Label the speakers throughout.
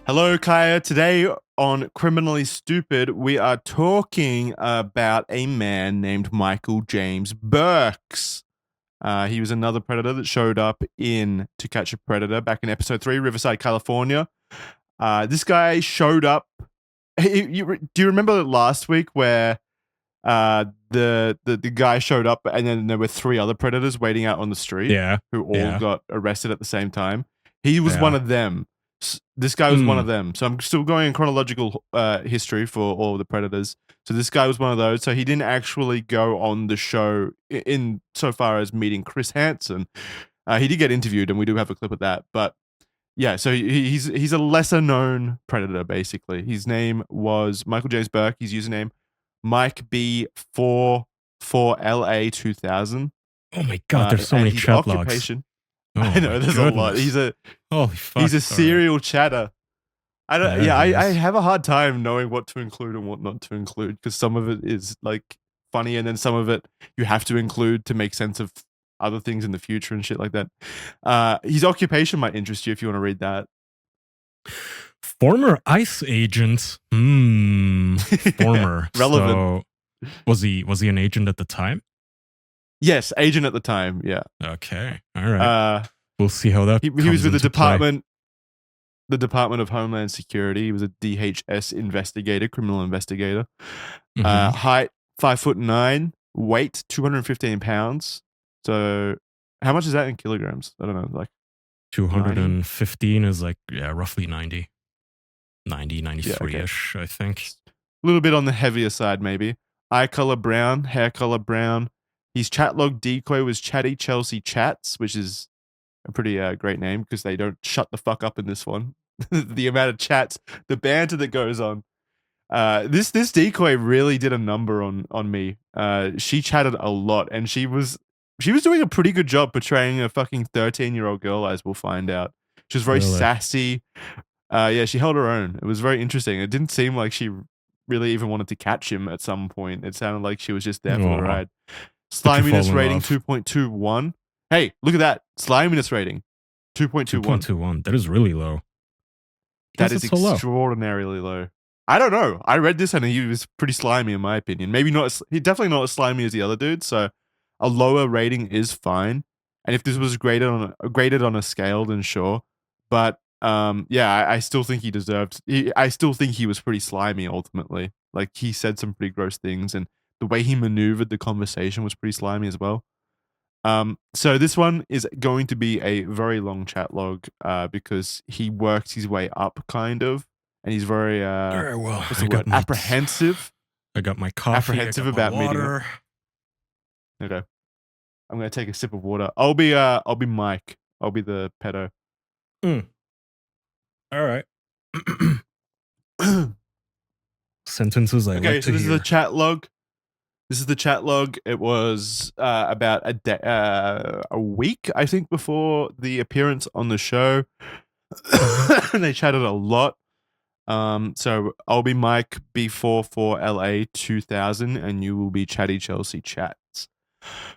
Speaker 1: Hello, Kaya. Today on Criminally Stupid, we are talking about a man named Michael James Burks. He was another predator that showed up in To Catch a Predator back in episode 3, Riverside, California. This guy showed up. Do you remember last week where the guy showed up and then there were three other predators waiting out on the street
Speaker 2: Yeah.
Speaker 1: who all
Speaker 2: Yeah.
Speaker 1: got arrested at the same time? He was
Speaker 2: Yeah.
Speaker 1: one of them. This guy was one
Speaker 2: Mm.
Speaker 1: of them. So I'm still going in chronological history for all of the predators. So this guy was one of those. So he didn't actually go on the show in so far as meeting Chris Hansen. He did get interviewed, and we do have a clip of that. But yeah, so he's a lesser known predator basically. His name was Michael James Burke. His username Mike B44LA 2000.
Speaker 2: Oh my god, there's so
Speaker 1: and
Speaker 2: many
Speaker 1: his
Speaker 2: chat logs.
Speaker 1: occupation.
Speaker 2: Oh
Speaker 1: I know
Speaker 2: my
Speaker 1: there's a lot.
Speaker 2: goodness. Holy fuck.
Speaker 1: He's a
Speaker 2: All right.
Speaker 1: serial chatter. I don't.
Speaker 2: Yeah, he
Speaker 1: I
Speaker 2: is.
Speaker 1: have a hard time knowing what to include and what not to include because some of it is like funny, and then some of it you have to include to make sense of other things in the future and shit like that. His occupation might interest you if you want to read that.
Speaker 2: Former ICE agent. Former.
Speaker 1: Relevant.
Speaker 2: So was he an agent at the time?
Speaker 1: Yes, agent at the time. Yeah.
Speaker 2: Okay. All right. We'll see how that
Speaker 1: He
Speaker 2: comes
Speaker 1: was with
Speaker 2: into play.
Speaker 1: the Department of Homeland Security. He was a DHS investigator, criminal investigator.
Speaker 2: Mhm.
Speaker 1: Height 5'9", weight 215 pounds. So, how much is that in kilograms? I don't know, like
Speaker 2: 215 is like, yeah, roughly 90. 93-ish,
Speaker 1: okay.
Speaker 2: I think.
Speaker 1: A little bit on the heavier side, maybe. Eye color brown, hair color brown. His chat log decoy was Chatty Chelsea Chats, which is a pretty great name because they don't shut the fuck up in this one. The amount of chats, the banter that goes on. This decoy really did a number on me. She chatted a lot, and she was doing a pretty good job portraying a fucking 13-year-old girl, as we'll find out. She was very
Speaker 2: Really?
Speaker 1: sassy. Yeah, she held her own. It was very interesting. It didn't seem like she really even wanted to catch him at some point. It sounded like she was just there for the
Speaker 2: Aw.
Speaker 1: ride.
Speaker 2: Did you fall
Speaker 1: Sliminess
Speaker 2: in
Speaker 1: rating
Speaker 2: love?
Speaker 1: 2.21. Hey, look at that. Sliminess rating 2.21.
Speaker 2: 2.21. That is really low.
Speaker 1: That
Speaker 2: Why
Speaker 1: is
Speaker 2: it so low?
Speaker 1: extraordinarily low. I don't know. I read this and he was pretty slimy in my opinion. Maybe not. He definitely not as slimy as the other dude. So a lower rating is fine. And if this was graded on a scale, then sure. But yeah, I still think he deserved. I still think he was pretty slimy ultimately. Like he said some pretty gross things, and the way he maneuvered the conversation was pretty slimy as well. So this one is going to be a very long chat log because he works his way up kind of, and he's very
Speaker 2: All right, well,
Speaker 1: what's the word? Apprehensive.
Speaker 2: I got my coffee.
Speaker 1: Apprehensive
Speaker 2: I got
Speaker 1: about
Speaker 2: my
Speaker 1: meeting
Speaker 2: water.
Speaker 1: Okay. I'm gonna take a sip of water. I'll be Mike. I'll be the pedo.
Speaker 2: All right. Sentences I
Speaker 1: Okay,
Speaker 2: like
Speaker 1: so
Speaker 2: to
Speaker 1: this
Speaker 2: hear.
Speaker 1: is the chat log. This is the chat log. It was about a week, I think, before the appearance on the show. And they chatted a lot. So I'll be Mike B44LA 2000, and you will be Chatty Chelsea Chats.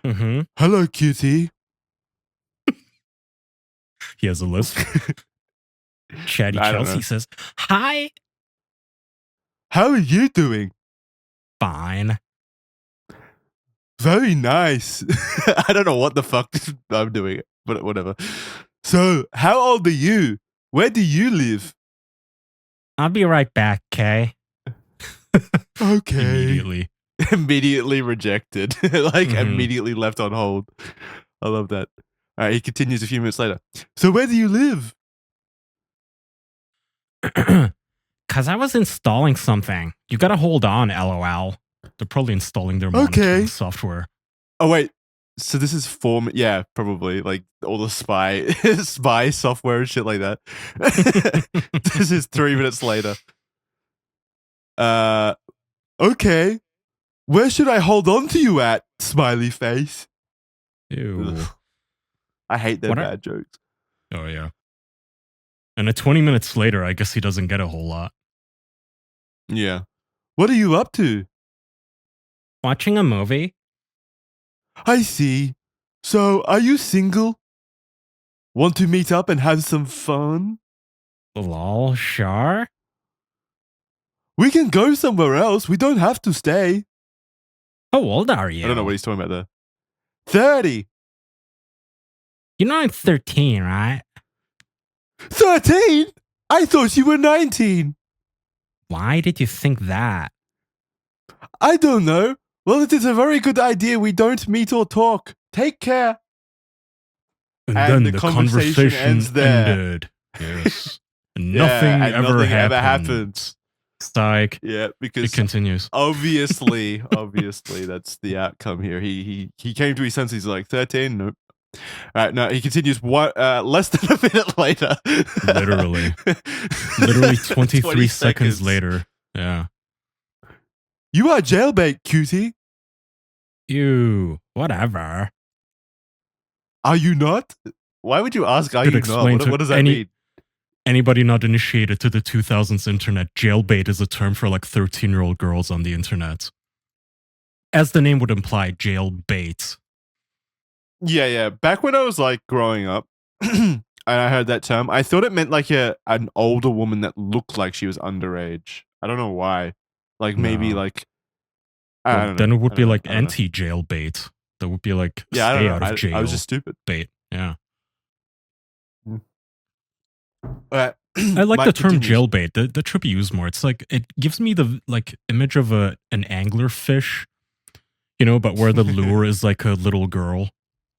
Speaker 2: Mm-hmm.
Speaker 1: Hello, cutie.
Speaker 2: He has a list. Chatty
Speaker 1: I don't
Speaker 2: Chelsea
Speaker 1: know.
Speaker 2: says, "Hi,
Speaker 1: How are you doing?
Speaker 2: fine."
Speaker 1: Very nice. I don't know what the fuck I'm doing, but whatever. So, how old are you? Where do you live?
Speaker 2: I'll be right back, Kay.
Speaker 1: Okay. Immediately rejected. Like immediately left on hold. I love that. All right, he continues a few minutes later. So where do you live?
Speaker 2: Cause I was installing something. You gotta hold on, LOL. They're probably installing their monitoring software.
Speaker 1: Oh wait. So this is yeah, probably like all the spy software and shit like that. This is 3 minutes later. Okay. Where should I hold on to you at? Smiley face.
Speaker 2: Ew.
Speaker 1: Ugh. I hate their bad jokes.
Speaker 2: Oh yeah. And at 20 minutes later, I guess he doesn't get a whole lot.
Speaker 1: Yeah. What are you up to?
Speaker 2: Watching a movie.
Speaker 1: I see. So, are you single? Want to meet up and have some fun?
Speaker 2: Lol, sure.
Speaker 1: We can go somewhere else. We don't have to stay.
Speaker 2: How old are you?
Speaker 1: I don't know what he's talking about there. 30.
Speaker 2: You know I'm 13, right?
Speaker 1: 13? I thought you were 19.
Speaker 2: Why did you think that?
Speaker 1: I don't know. Well, it is a very good idea we don't meet or talk. Take care.
Speaker 2: And
Speaker 1: And
Speaker 2: then the conversation ends there. Ended. Yes. And nothing ever happens. Psych.
Speaker 1: Yeah, because
Speaker 2: it continues.
Speaker 1: Obviously, that's the outcome here. He came to his senses. He's like 13. Nope. All right, no, he continues. What? Less than a minute later.
Speaker 2: Literally 23 seconds later. Yeah.
Speaker 1: You are jailbait, cutie.
Speaker 2: Ew. Whatever.
Speaker 1: Are you not? Why would you ask? Are you not? What does that mean?
Speaker 2: Anybody not initiated to the 2000s internet, jailbait is a term for like 13-year-old girls on the internet. As the name would imply, jailbait.
Speaker 1: Yeah. Back when I was like growing up, and I heard that term, I thought it meant like an older woman that looked like she was underage. I don't know why. Like maybe like. I don't know.
Speaker 2: Then it would be like anti-jailbait. That would be like
Speaker 1: stay
Speaker 2: out of jail.
Speaker 1: I was just stupid.
Speaker 2: Bait. Yeah.
Speaker 1: I
Speaker 2: like the term jailbait. That should be used more. It's like it gives me the like image of an anglerfish, but where the lure is like a little girl,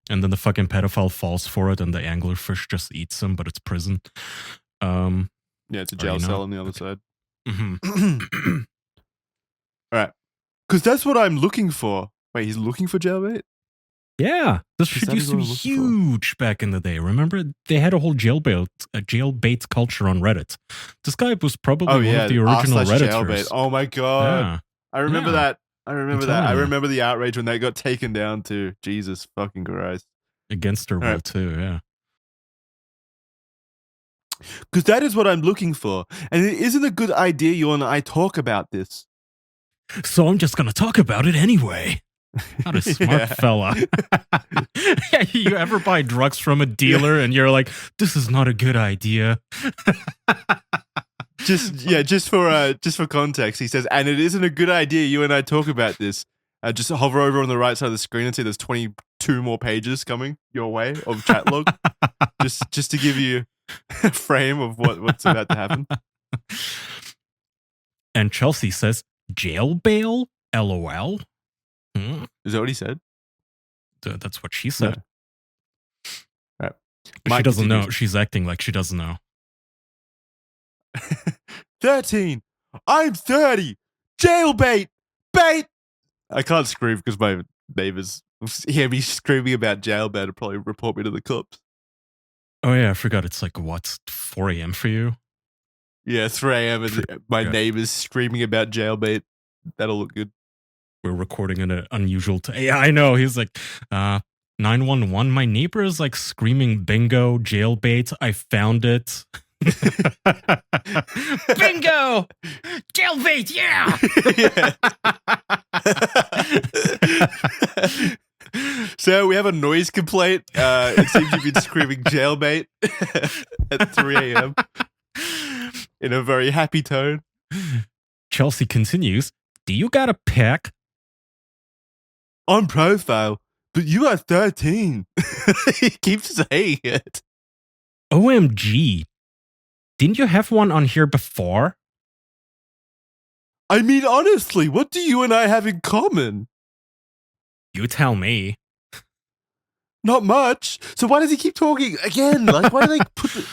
Speaker 2: and then the fucking pedophile falls for it, and the anglerfish just eats him, but it's prison.
Speaker 1: Yeah, it's a jail cell on the other side.
Speaker 2: Mm-hmm.
Speaker 1: All right, because that's what I'm looking for. Wait, he's looking for jailbait?
Speaker 2: Yeah, this shit used to be huge back in the day. Remember, they had a whole jailbait culture on Reddit. This guy was probably one of the original Redditors. Jailbait.
Speaker 1: Oh my god, yeah. I remember that. I remember the outrage when they got taken down too. Jesus fucking Christ.
Speaker 2: Against their will too, yeah.
Speaker 1: Because that is what I'm looking for, and it isn't a good idea you and I talk about this.
Speaker 2: So I'm just gonna talk about it anyway. Not a smart fella. You ever buy drugs from a dealer and you're like, this is not a good idea?
Speaker 1: just for context, he says, and it isn't a good idea you and I talk about this. Just hover over on the right side of the screen and see there's 22 more pages coming your way of chat log. just to give you a frame of what's about to happen.
Speaker 2: And Chelsea says, jail bail? LOL.
Speaker 1: Is that what he said?
Speaker 2: That's what she said.
Speaker 1: No. Right.
Speaker 2: But she doesn't know. She's acting like she doesn't know.
Speaker 1: 13. I'm 30. Jailbait. Bait. I can't scream because my neighbors hear me screaming about jailbait and probably report me to the cops.
Speaker 2: Oh yeah, I forgot. It's like, what, 4 a.m. for you?
Speaker 1: Yeah, 3 a.m. and my neighbors screaming about jailbait. That'll look good.
Speaker 2: We're recording in an unusual yeah, I know. He's like, 911. My neighbor is like screaming bingo, jailbait. I found it. Bingo! Jailbait, yeah!
Speaker 1: So we have a noise complaint. It seems you've been screaming jailbait at 3 a.m. in a very happy tone.
Speaker 2: Chelsea continues, do you got a pic?
Speaker 1: On profile, but you are 13. He keeps saying it.
Speaker 2: OMG. Didn't you have one on here before?
Speaker 1: I mean, honestly, what do you and I have in common?
Speaker 2: You tell me.
Speaker 1: Not much. So why does he keep talking again? Like, why do they put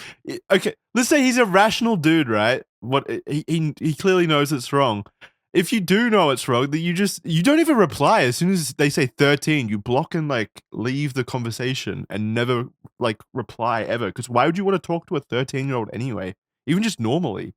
Speaker 1: okay, let's say he's a rational dude, right? What he clearly knows it's wrong. If you do know it's wrong, then you don't even reply. As soon as they say 13, you block and like leave the conversation and never like reply ever. Because why would you want to talk to a 13-year-old anyway? Even just normally.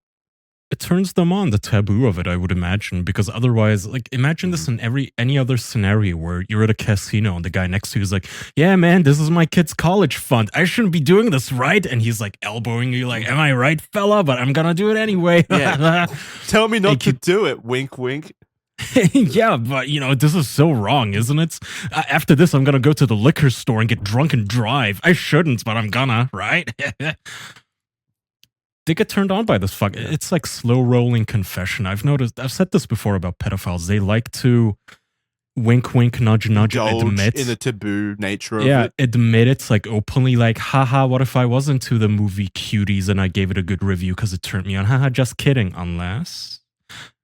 Speaker 2: It turns them on, the taboo of it, I would imagine, because otherwise, like, imagine this in any other scenario where you're at a casino and the guy next to you is like, yeah, man, this is my kid's college fund. I shouldn't be doing this, right? And he's like elbowing you like, am I right, fella? But I'm gonna do it anyway.
Speaker 1: Yeah. Tell me not to do it, wink, wink.
Speaker 2: Yeah, but, this is so wrong, isn't it? After this, I'm gonna go to the liquor store and get drunk and drive. I shouldn't, but I'm gonna, right? They get turned on by this fuck.
Speaker 1: Yeah.
Speaker 2: It's like slow rolling confession. I've noticed. I've said this before about pedophiles. They like to wink, wink, nudge, nudge.
Speaker 1: Indulge
Speaker 2: Admit
Speaker 1: in the taboo nature of
Speaker 2: yeah,
Speaker 1: it.
Speaker 2: admit it's like openly like, haha, what if I was into the movie Cuties and I gave it a good review because it turned me on? Haha, just kidding. Unless,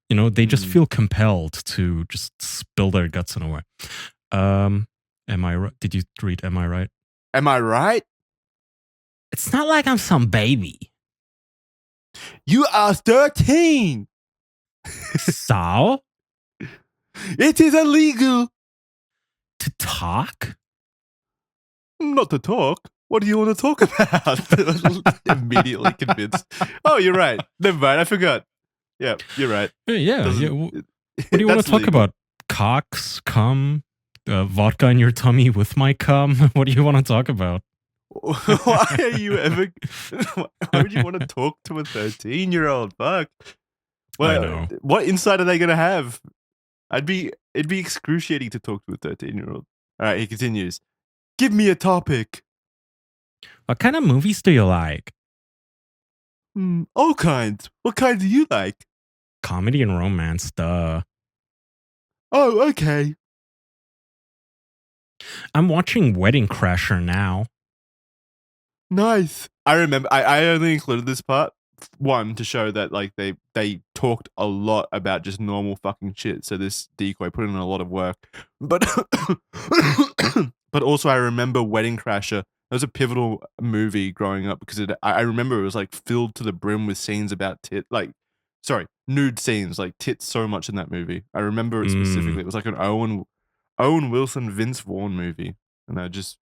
Speaker 2: they just feel compelled to just spill their guts in a way. Am I right? Did you read Am I Right?
Speaker 1: Am I right?
Speaker 2: It's not like I'm some baby.
Speaker 1: You are 13.
Speaker 2: So?
Speaker 1: It is illegal.
Speaker 2: To talk?
Speaker 1: Not to talk. What do you want to talk about? Immediately convinced. Oh, you're right. Never mind. I forgot. Yeah, you're right.
Speaker 2: Yeah. What do you want to talk
Speaker 1: legal.
Speaker 2: about? Cocks, cum, vodka in your tummy with my cum? What do you want to talk about?
Speaker 1: Why are you ever? Why would you want to talk to a 13-year-old? Fuck. Well,
Speaker 2: I know.
Speaker 1: What insight are they gonna have? It'd be excruciating to talk to a 13-year-old. All right, he continues. Give me a topic.
Speaker 2: What kind of movies do you like?
Speaker 1: All kinds. What kind do you like?
Speaker 2: Comedy and romance, duh.
Speaker 1: Oh, okay.
Speaker 2: I'm watching Wedding Crasher now.
Speaker 1: Nice. I remember. I only included this part one to show that like they talked a lot about just normal fucking shit. So this decoy put in a lot of work, but but also I remember Wedding Crasher. It was a pivotal movie growing up because I remember it was like filled to the brim with scenes about nude scenes, like tits so much in that movie. I remember it specifically. It was like an Owen Wilson, Vince Vaughn movie, and I don't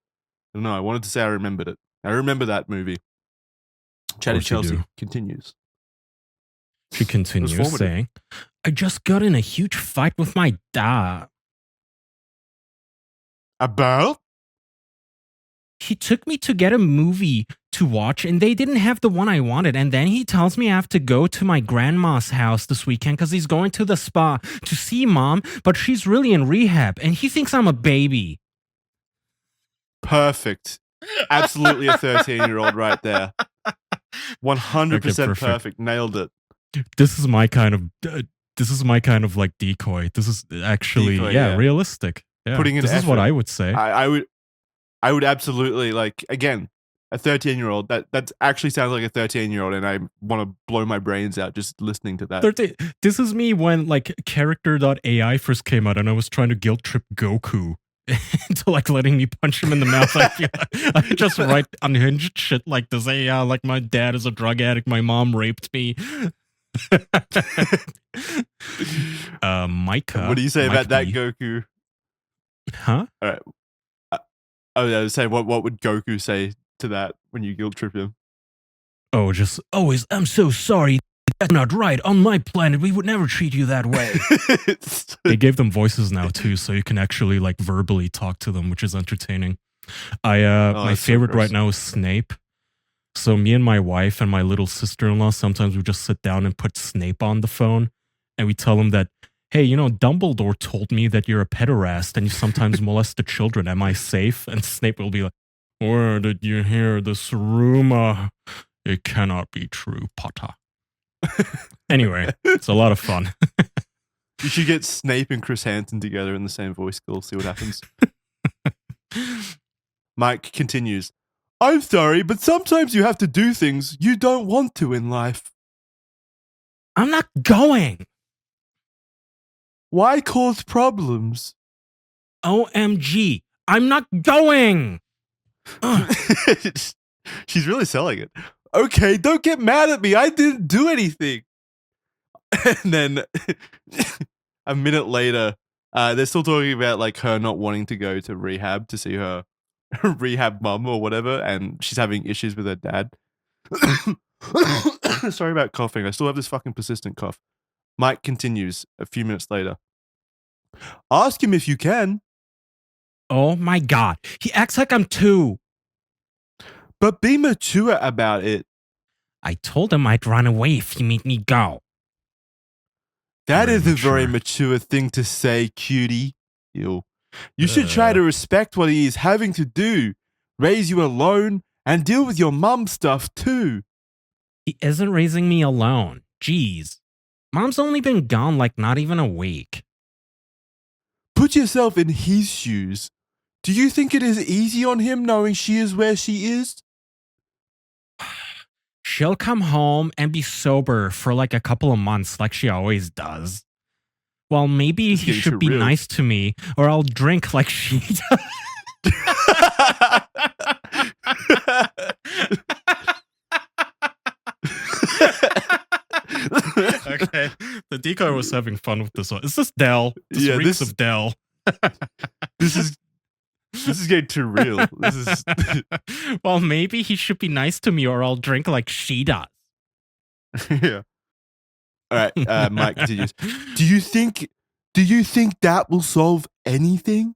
Speaker 1: know. I wanted to say I remembered it. I remember that movie. Chatty Chelsea continues.
Speaker 2: She continues saying, I just got in a huge fight with my dad.
Speaker 1: About?
Speaker 2: He took me to get a movie to watch and they didn't have the one I wanted. And then he tells me I have to go to my grandma's house this weekend because he's going to the spa to see mom, but she's really in rehab and he thinks I'm a baby.
Speaker 1: Perfect. Absolutely a 13-year-old right there. 100% perfect. Nailed it.
Speaker 2: This is my kind of like decoy. This is actually realistic. Yeah.
Speaker 1: Putting in
Speaker 2: this
Speaker 1: effort.
Speaker 2: Is what I would say.
Speaker 1: I would absolutely like, again, a 13-year-old that actually sounds like a 13-year-old, and I want to blow my brains out just listening to that.
Speaker 2: This is me when like character.ai first came out and I was trying to guilt trip Goku into like letting me punch him in the mouth. I just write unhinged shit like this. Hey, yeah, like my dad is a drug addict, my mom raped me. Micah.
Speaker 1: What do you say about that,
Speaker 2: B.
Speaker 1: Goku?
Speaker 2: Huh?
Speaker 1: All right. I was saying, what would Goku say to that when you guilt trip him?
Speaker 2: Oh, just always, I'm so sorry. That's not right. On my planet, we would never treat you that way. They gave them voices now too, so you can actually like verbally talk to them, which is entertaining. My favorite right now is Snape. So me and my wife and my little sister-in-law, sometimes we just sit down and put Snape on the phone and we tell him that, hey, Dumbledore told me that you're a pederast and you sometimes molest the children. Am I safe? And Snape will be like, where did you hear this rumor? It cannot be true, Potter. Anyway, it's a lot of fun.
Speaker 1: You should get Snape and Chris Hansen together in the same voice school, see what happens. Mike continues. I'm sorry, but sometimes you have to do things you don't want to in life.
Speaker 2: I'm not going.
Speaker 1: Why cause problems?
Speaker 2: OMG, I'm not going.
Speaker 1: She's really selling it. Okay, don't get mad at me. I didn't do anything. And then a minute later, they're still talking about like her not wanting to go to rehab to see her rehab mum or whatever, and she's having issues with her dad. Sorry about coughing. I still have this fucking persistent cough. Mike continues a few minutes later. Ask him if you can.
Speaker 2: Oh my God. He acts like I'm 2.
Speaker 1: But be mature about it.
Speaker 2: I told him I'd run away if he made me go.
Speaker 1: That is a very mature thing to say, cutie. You should try to respect what he is having to do. Raise you alone and deal with your mum stuff too.
Speaker 2: He isn't raising me alone. Jeez. Mom's only been gone like not even a week.
Speaker 1: Put yourself in his shoes. Do you think it is easy on him knowing she is where she is?
Speaker 2: She'll come home and be sober for like a couple of months like she always does. Well, maybe
Speaker 1: It's
Speaker 2: he
Speaker 1: getting
Speaker 2: should
Speaker 1: too
Speaker 2: be
Speaker 1: real.
Speaker 2: nice to me or I'll drink like she does. Okay. The decoy was having fun with this one. Is this Dell? This
Speaker 1: Yeah,
Speaker 2: reeks
Speaker 1: this-
Speaker 2: of Dell.
Speaker 1: This is getting too real. This is
Speaker 2: Well, maybe he should be nice to me or I'll drink like she does.
Speaker 1: yeah. All right, Mike continues. Do you think that will solve anything?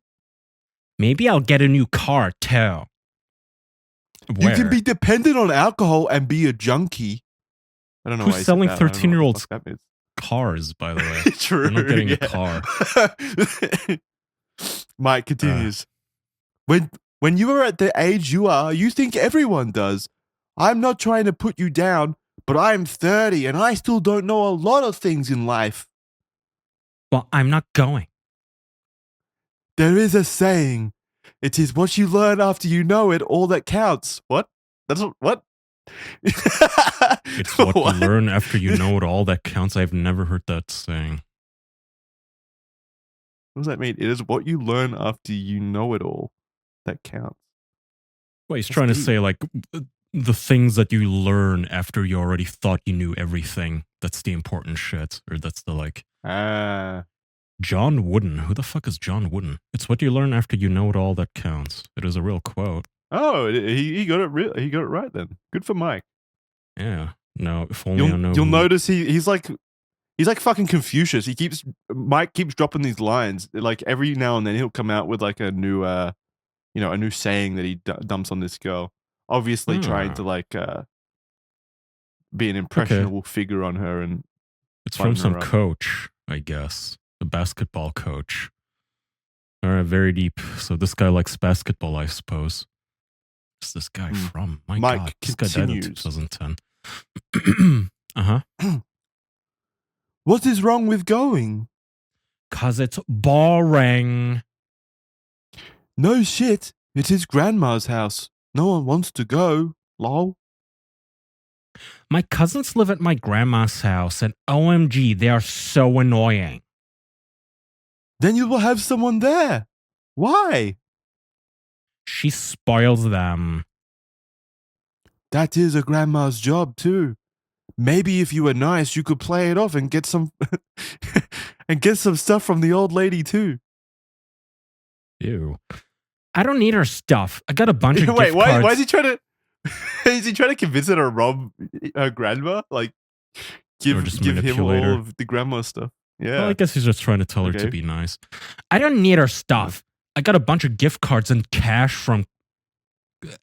Speaker 2: Maybe I'll get a new car too. Where?
Speaker 1: You can be dependent on alcohol and be a junkie. I don't know
Speaker 2: Who's
Speaker 1: why he said
Speaker 2: selling
Speaker 1: that. I don't know what the
Speaker 2: 13-year-olds
Speaker 1: fuck that means.
Speaker 2: cars, by the way.
Speaker 1: True.
Speaker 2: We're not getting
Speaker 1: yeah.
Speaker 2: a car.
Speaker 1: Mike continues. When you are at the age you are, you think everyone does. I'm not trying to put you down, but I'm 30 and I still don't know a lot of things in life.
Speaker 2: Well, I'm not going.
Speaker 1: There is a saying. It is what you learn after you know it all that counts. What? That's what?
Speaker 2: It's what, you learn after you know it all that counts. I've never heard that saying.
Speaker 1: What does that mean? It is what you learn after you know it all that counts.
Speaker 2: Well, he's
Speaker 1: That's
Speaker 2: trying to
Speaker 1: deep.
Speaker 2: say like the things that you learn after you already thought you knew everything. That's the important shit. Or that's the like John Wooden. Who the fuck is John Wooden? It's what you learn after you know it all that counts. It is a real quote.
Speaker 1: Oh, he got it. He got it right then. Good for Mike.
Speaker 2: Yeah. No, if only I know.
Speaker 1: You'll notice he's like fucking Confucius. Mike keeps dropping these lines. Like every now and then he'll come out with like a new a new saying that he dumps on this girl. Obviously trying to like be an impressionable figure on her, and
Speaker 2: it's from some coach, I guess, a basketball coach. All right, very deep. So this guy likes basketball, I suppose. Where's this guy from? My
Speaker 1: Mike
Speaker 2: God, this guy died in
Speaker 1: continues.
Speaker 2: 2010.
Speaker 1: What is wrong with going?
Speaker 2: 'Cause it's boring.
Speaker 1: No shit. It is grandma's house. No one wants to go. Lol.
Speaker 2: My cousins live at my grandma's house, and OMG, they are so annoying.
Speaker 1: Then you will have someone there. Why?
Speaker 2: She spoils them.
Speaker 1: That is a grandma's job too. Maybe if you were nice, you could play it off and get some and get some stuff from the old lady too.
Speaker 2: Ew. I don't need her stuff. I got a bunch of
Speaker 1: Wait,
Speaker 2: gift cards.
Speaker 1: why is he trying to is he trying to convince her to rob her grandma? Like give him all of the grandma stuff. Yeah.
Speaker 2: Well, I guess he's just trying to tell her to be nice. I don't need her stuff. I got a bunch of gift cards and cash from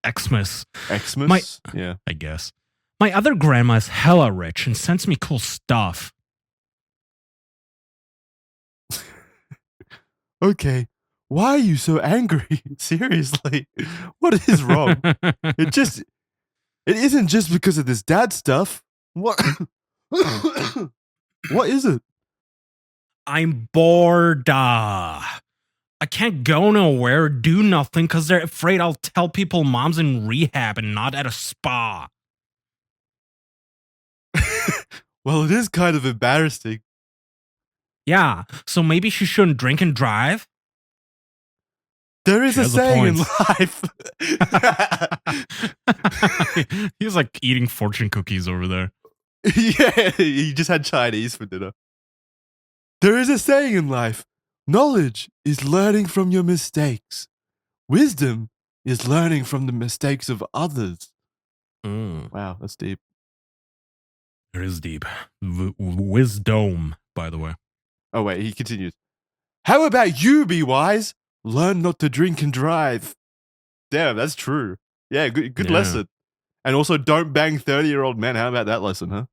Speaker 2: Xmas.
Speaker 1: Xmas? Yeah.
Speaker 2: I guess. My other grandma's hella rich and sends me cool stuff.
Speaker 1: Okay. Why are you so angry? Seriously. What is wrong? It isn't just because of this dad stuff. What what is it?
Speaker 2: I'm bored. I can't go nowhere, do nothing, because they're afraid I'll tell people mom's in rehab and not at a spa.
Speaker 1: Well, it is kind of embarrassing.
Speaker 2: Yeah, so maybe she shouldn't drink and drive?
Speaker 1: There is a saying in life.
Speaker 2: He's like eating fortune cookies over there.
Speaker 1: Yeah, he just had Chinese for dinner. There is a saying in life. Knowledge is learning from your mistakes. Wisdom is learning from the mistakes of others. Wow, that's deep.
Speaker 2: It is deep. Wisdom, by the way.
Speaker 1: Oh, wait, he continues. How about you be wise? Learn not to drink and drive. Damn, that's true. Yeah, good lesson. And also, don't bang 30-year-old men. How about that lesson, huh?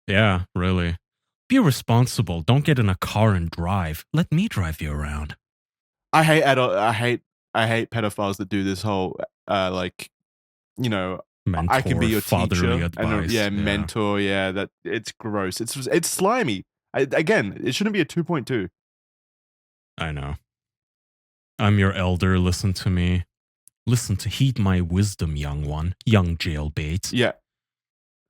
Speaker 2: Yeah, really. Be responsible. Don't get in a car and drive. Let me drive you around.
Speaker 1: I hate pedophiles that do this whole, I can be
Speaker 2: Mentor,
Speaker 1: your
Speaker 2: fatherly
Speaker 1: teacher, and
Speaker 2: advice.
Speaker 1: yeah,
Speaker 2: Yeah,
Speaker 1: mentor. Yeah, that it's gross. It's slimy. Again, it shouldn't be a 2.2.
Speaker 2: I know. I'm your elder. Listen to me. Listen to heed my wisdom, young one, young jailbait.
Speaker 1: Yeah,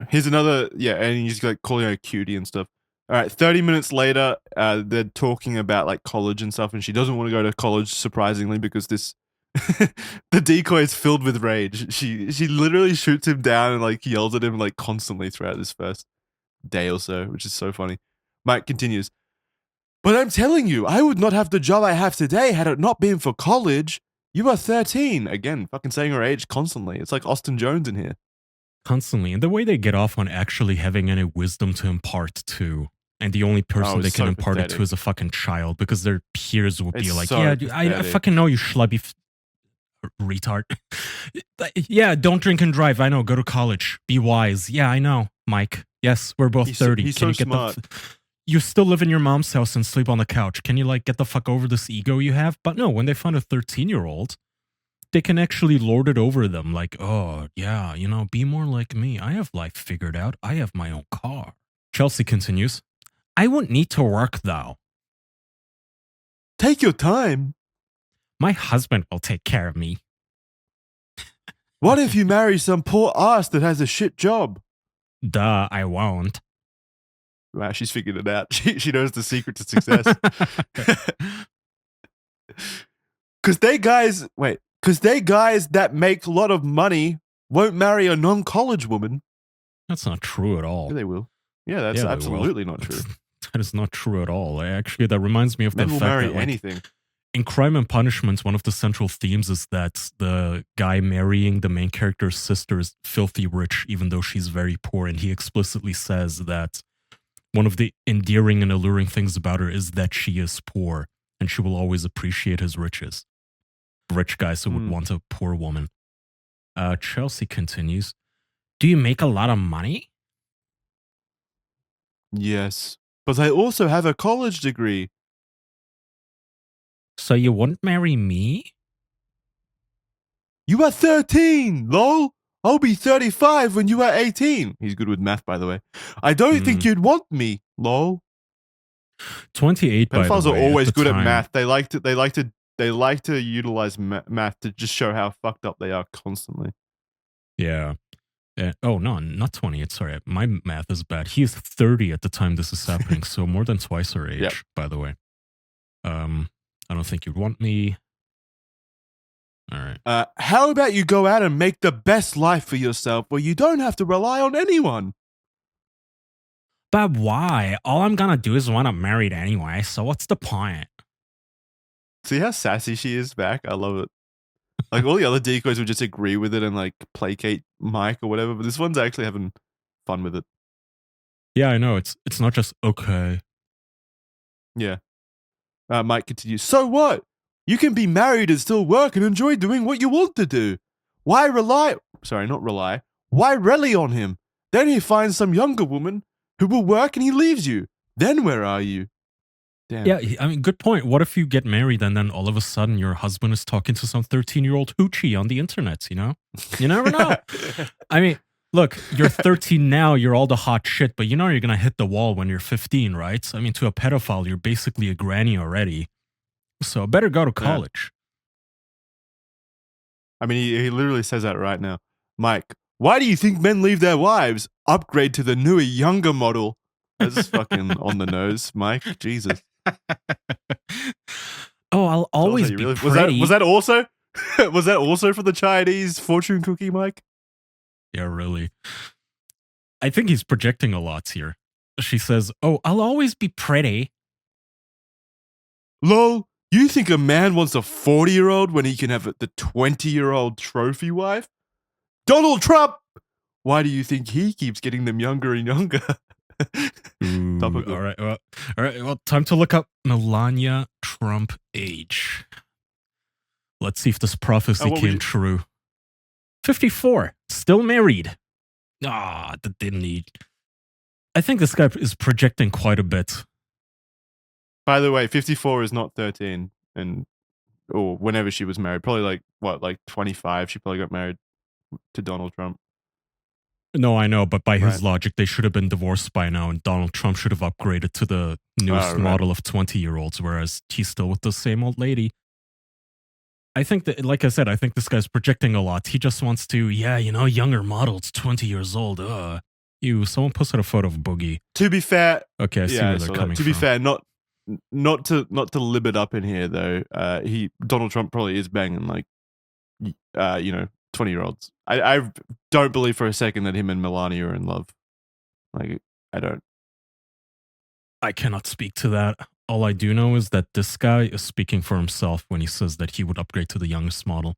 Speaker 1: here's another. Yeah, and he's like calling her a cutie and stuff. All right, 30 minutes later, they're talking about like college and stuff, and she doesn't want to go to college, surprisingly, because this the decoy is filled with rage. She literally shoots him down and like yells at him like constantly throughout this first day or so, which is so funny. Mike continues, but I'm telling you, I would not have the job I have today had it not been for college. You are 13. Again, fucking saying her age constantly. It's like Austin Jones in here.
Speaker 2: Constantly. And the way they get off on actually having any wisdom to impart to. And the only person
Speaker 1: Oh,
Speaker 2: they
Speaker 1: it's
Speaker 2: can
Speaker 1: so
Speaker 2: impart it to
Speaker 1: pathetic.
Speaker 2: is a fucking child because their peers would be
Speaker 1: It's
Speaker 2: like,
Speaker 1: so
Speaker 2: yeah, dude, I
Speaker 1: pathetic.
Speaker 2: fucking know you schlubby retard. Yeah, don't drink and drive. I know. Go to college. Be wise. Yeah, I know, Mike. Yes, we're both 30.
Speaker 1: He's
Speaker 2: Can
Speaker 1: so
Speaker 2: you get
Speaker 1: smart.
Speaker 2: you still live in your mom's house and sleep on the couch. Can you like get the fuck over this ego you have? But no, when they find a 13-year-old, they can actually lord it over them. Like, oh, yeah, you know, be more like me. I have life figured out. I have my own car. Chelsea continues, I won't need to work though.
Speaker 1: Take your time.
Speaker 2: My husband will take care of me.
Speaker 1: What if you marry some poor ass that has a shit job?
Speaker 2: Duh, I won't.
Speaker 1: Wow, she's figured it out. She knows the secret to success. Because they guys that make a lot of money won't marry a non-college woman.
Speaker 2: That's not true at all.
Speaker 1: Yeah, they will. Yeah, that's
Speaker 2: Yeah,
Speaker 1: absolutely not true.
Speaker 2: That is not true at all. Actually, that reminds me of
Speaker 1: Men
Speaker 2: the
Speaker 1: will
Speaker 2: fact
Speaker 1: marry
Speaker 2: that like,
Speaker 1: anything.
Speaker 2: in Crime and Punishment, one of the central themes is that the guy marrying the main character's sister is filthy rich, even though she's very poor. And he explicitly says that one of the endearing and alluring things about her is that she is poor and she will always appreciate his riches. Rich guys who would want a poor woman. Chelsea continues, do you make a lot of money?
Speaker 1: Yes, but I also have a college degree.
Speaker 2: So you wouldn't marry me?
Speaker 1: You are 13, lol. I'll be 35 when you are 18. He's good with math, by the way. I don't think you'd want me, lol.
Speaker 2: 28, by the way.
Speaker 1: Pedophiles are always good
Speaker 2: time,
Speaker 1: at math. They like to utilize math to just show how fucked up they are constantly.
Speaker 2: Yeah. Oh, no, not 28. Sorry. My math is bad. He is 30 at the time this is happening. So more than twice our age,
Speaker 1: Yep.
Speaker 2: by the way. I don't think you'd want me. All right.
Speaker 1: How about you go out and make the best life for yourself where you don't have to rely on anyone?
Speaker 2: But why? All I'm gonna do is want to married anyway, so what's the point?
Speaker 1: See how sassy she is back? I love it. Like all the other decoys would just agree with it and like placate Mike or whatever, but this one's actually having fun with it.
Speaker 2: Yeah, I know. It's not just okay.
Speaker 1: Yeah. Mike continues. So what? You can be married and still work and enjoy doing what you want to do. Why rely? Sorry, not rely. Why rely on him? Then he finds some younger woman who will work and he leaves you. Then where are you? Damn.
Speaker 2: Yeah, I mean, good point. What if you get married and then all of a sudden your husband is talking to some 13-year-old hoochie on the internet, you know? You never know. I mean, look, you're 13 now, you're all the hot shit, but you know you're going to hit the wall when you're 15, right? I mean, to a pedophile, you're basically a granny already. So better go to college.
Speaker 1: I mean, he literally says that right now. Mike, why do you think men leave their wives? Upgrade to the newer, younger model. That's fucking on the nose, Mike. Jesus.
Speaker 2: Oh, I'll always be pretty.
Speaker 1: Was that also? Was that also for the Chinese fortune cookie, Mike?
Speaker 2: Yeah, really. I think he's projecting a lot here. She says, "Oh, I'll always be pretty."
Speaker 1: Lol, you think a man wants a 40-year-old when he can have the 20-year-old trophy wife? Donald Trump! Why do you think he keeps getting them younger and younger?
Speaker 2: Ooh, all right. Well, time to look up Melania Trump age. Let's see if this prophecy came true. 54, still married. That didn't need. I think this guy is projecting quite a bit.
Speaker 1: By the way, 54 is not 13, or whenever she was married, probably like 25. She probably got married to Donald Trump.
Speaker 2: No, I know, but by
Speaker 1: right?
Speaker 2: his logic, they should have been divorced by now, and Donald Trump should have upgraded to the
Speaker 1: Oh,
Speaker 2: newest
Speaker 1: right.
Speaker 2: model of 20-year-olds, whereas he's still with the same old lady. I think that, like I said, I think this guy's projecting a lot. He just wants to, yeah, younger model, it's 20 years old. Someone posted a photo of Boogie.
Speaker 1: To be fair,
Speaker 2: Okay, I see
Speaker 1: yeah, I
Speaker 2: where they're
Speaker 1: saw that.
Speaker 2: coming
Speaker 1: To be
Speaker 2: from.
Speaker 1: fair, not to lib it up in here though. He Donald Trump probably is banging like 20-year-olds. I don't believe for a second that him and Melania are in love. Like I don't.
Speaker 2: I cannot speak to that. All I do know is that this guy is speaking for himself when he says that he would upgrade to the youngest model.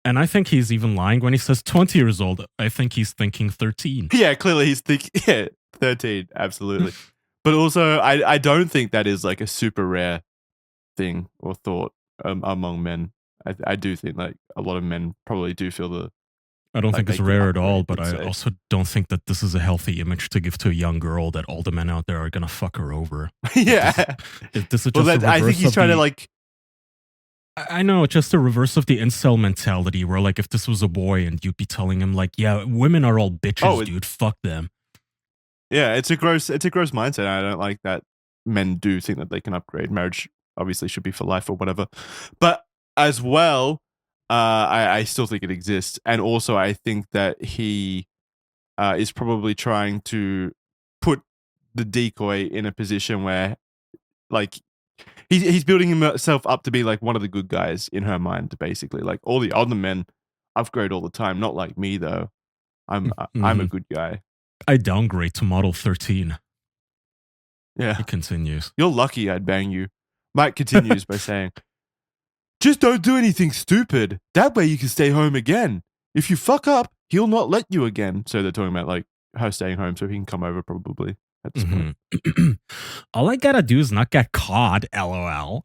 Speaker 2: And I think he's even lying when he says 20 years old. I think he's thinking 13.
Speaker 1: Yeah, clearly he's thinking. Yeah, 13, absolutely. But also, I don't think that is like a super rare thing or thought among men. I do think like a lot of men probably do feel the
Speaker 2: I don't
Speaker 1: like
Speaker 2: think
Speaker 1: they
Speaker 2: it's
Speaker 1: could
Speaker 2: rare at all,
Speaker 1: upgrade.
Speaker 2: but
Speaker 1: Let's
Speaker 2: I
Speaker 1: say.
Speaker 2: also don't think that this is a healthy image to give to a young girl that all the men out there are gonna fuck her over.
Speaker 1: Yeah.
Speaker 2: If this is
Speaker 1: Well,
Speaker 2: just a
Speaker 1: that I think
Speaker 2: reverse
Speaker 1: he's
Speaker 2: of
Speaker 1: trying to
Speaker 2: the
Speaker 1: like.
Speaker 2: I know, it's just a reverse of the incel mentality where like if this was a boy and you'd be telling him like, yeah, women are all bitches,
Speaker 1: Oh,
Speaker 2: dude, fuck them.
Speaker 1: yeah, it's a gross mindset. I don't like that men do think that they can upgrade. Marriage obviously should be for life or whatever. But as well, I still think it exists. And also I think that he is probably trying to put the decoy in a position where like he's building himself up to be like one of the good guys in her mind, basically. Like all the other men upgrade all the time, not like me though. I'm a
Speaker 2: Mm-hmm.
Speaker 1: good guy.
Speaker 2: I downgrade to model 13.
Speaker 1: Yeah.
Speaker 2: It continues.
Speaker 1: You're lucky I'd bang you. Mike continues by saying, just don't do anything stupid. That way you can stay home again. If you fuck up, he'll not let you again. So they're talking about like her staying home so he can come over probably at this point.
Speaker 2: Mm-hmm. All I gotta do is not get caught, lol.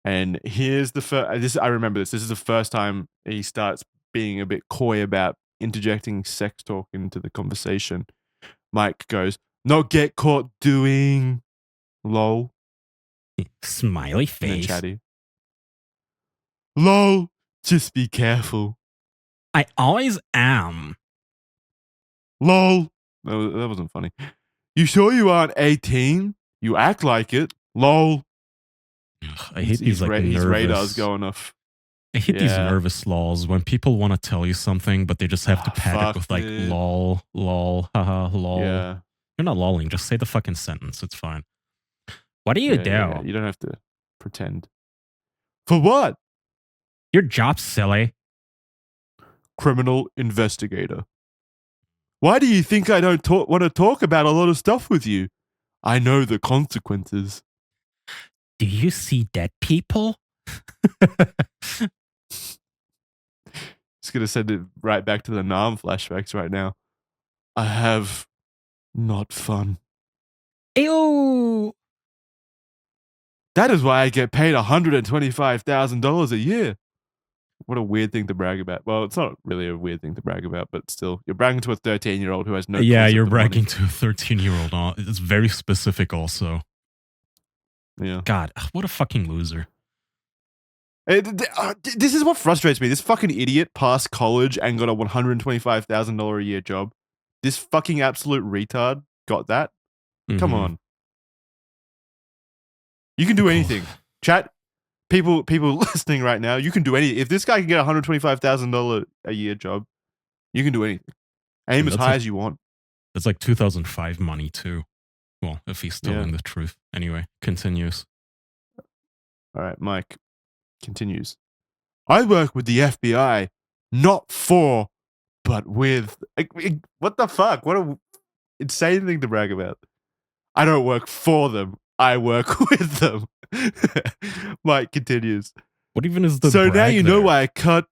Speaker 1: And here's the first, I remember this. This is the first time he starts being a bit coy about interjecting sex talk into the conversation. Mike goes, not get caught doing, lol.
Speaker 2: Smiley
Speaker 1: And then
Speaker 2: face.
Speaker 1: chatty, lol, just be careful.
Speaker 2: I always am.
Speaker 1: Lol. That wasn't funny. You sure you aren't 18? You act like it. Lol.
Speaker 2: Ugh, I hate these like
Speaker 1: His radar's
Speaker 2: nervous.
Speaker 1: going off.
Speaker 2: I hate these
Speaker 1: Yeah.
Speaker 2: nervous lols when people want to tell you something, but they just have to pad it
Speaker 1: Fuck,
Speaker 2: with like
Speaker 1: dude.
Speaker 2: lol, lol, haha, lol.
Speaker 1: Yeah.
Speaker 2: You're not lolling. Just say the fucking sentence. It's fine. What do you do?
Speaker 1: Yeah. You don't have to pretend. For what?
Speaker 2: Your job's silly.
Speaker 1: Criminal investigator. Why do you think I don't want to talk about a lot of stuff with you? I know the consequences.
Speaker 2: Do you see dead people?
Speaker 1: Just gonna send it right back to the Nam flashbacks right now. I have not fun.
Speaker 2: Ew.
Speaker 1: That is why I get paid $125,000 a year. What a weird thing to brag about. Well, it's not really a weird thing to brag about, but still, you're bragging to a 13-year-old who has no
Speaker 2: Yeah,
Speaker 1: concept
Speaker 2: you're
Speaker 1: of money.
Speaker 2: bragging to a 13-year-old. It's very specific also.
Speaker 1: Yeah.
Speaker 2: God, what a fucking loser.
Speaker 1: This is what frustrates me. This fucking idiot passed college and got a $125,000 a year job. This fucking absolute retard got that. Come on. You can do anything. Chat, people listening right now, you can do anything. If this guy can get a $125,000 a year job, you can do anything. Aim
Speaker 2: And
Speaker 1: as
Speaker 2: that's
Speaker 1: high
Speaker 2: like,
Speaker 1: as you want.
Speaker 2: that's like 2005 money too. Well, if he's telling the truth. Anyway, continues.
Speaker 1: All right, Mike continues. I work with the FBI, not for, but with. What the fuck? What a insane thing to brag about. I don't work for them. I work with them. Mike continues.
Speaker 2: What even is the
Speaker 1: So now
Speaker 2: brag
Speaker 1: you know
Speaker 2: there?
Speaker 1: why I cut.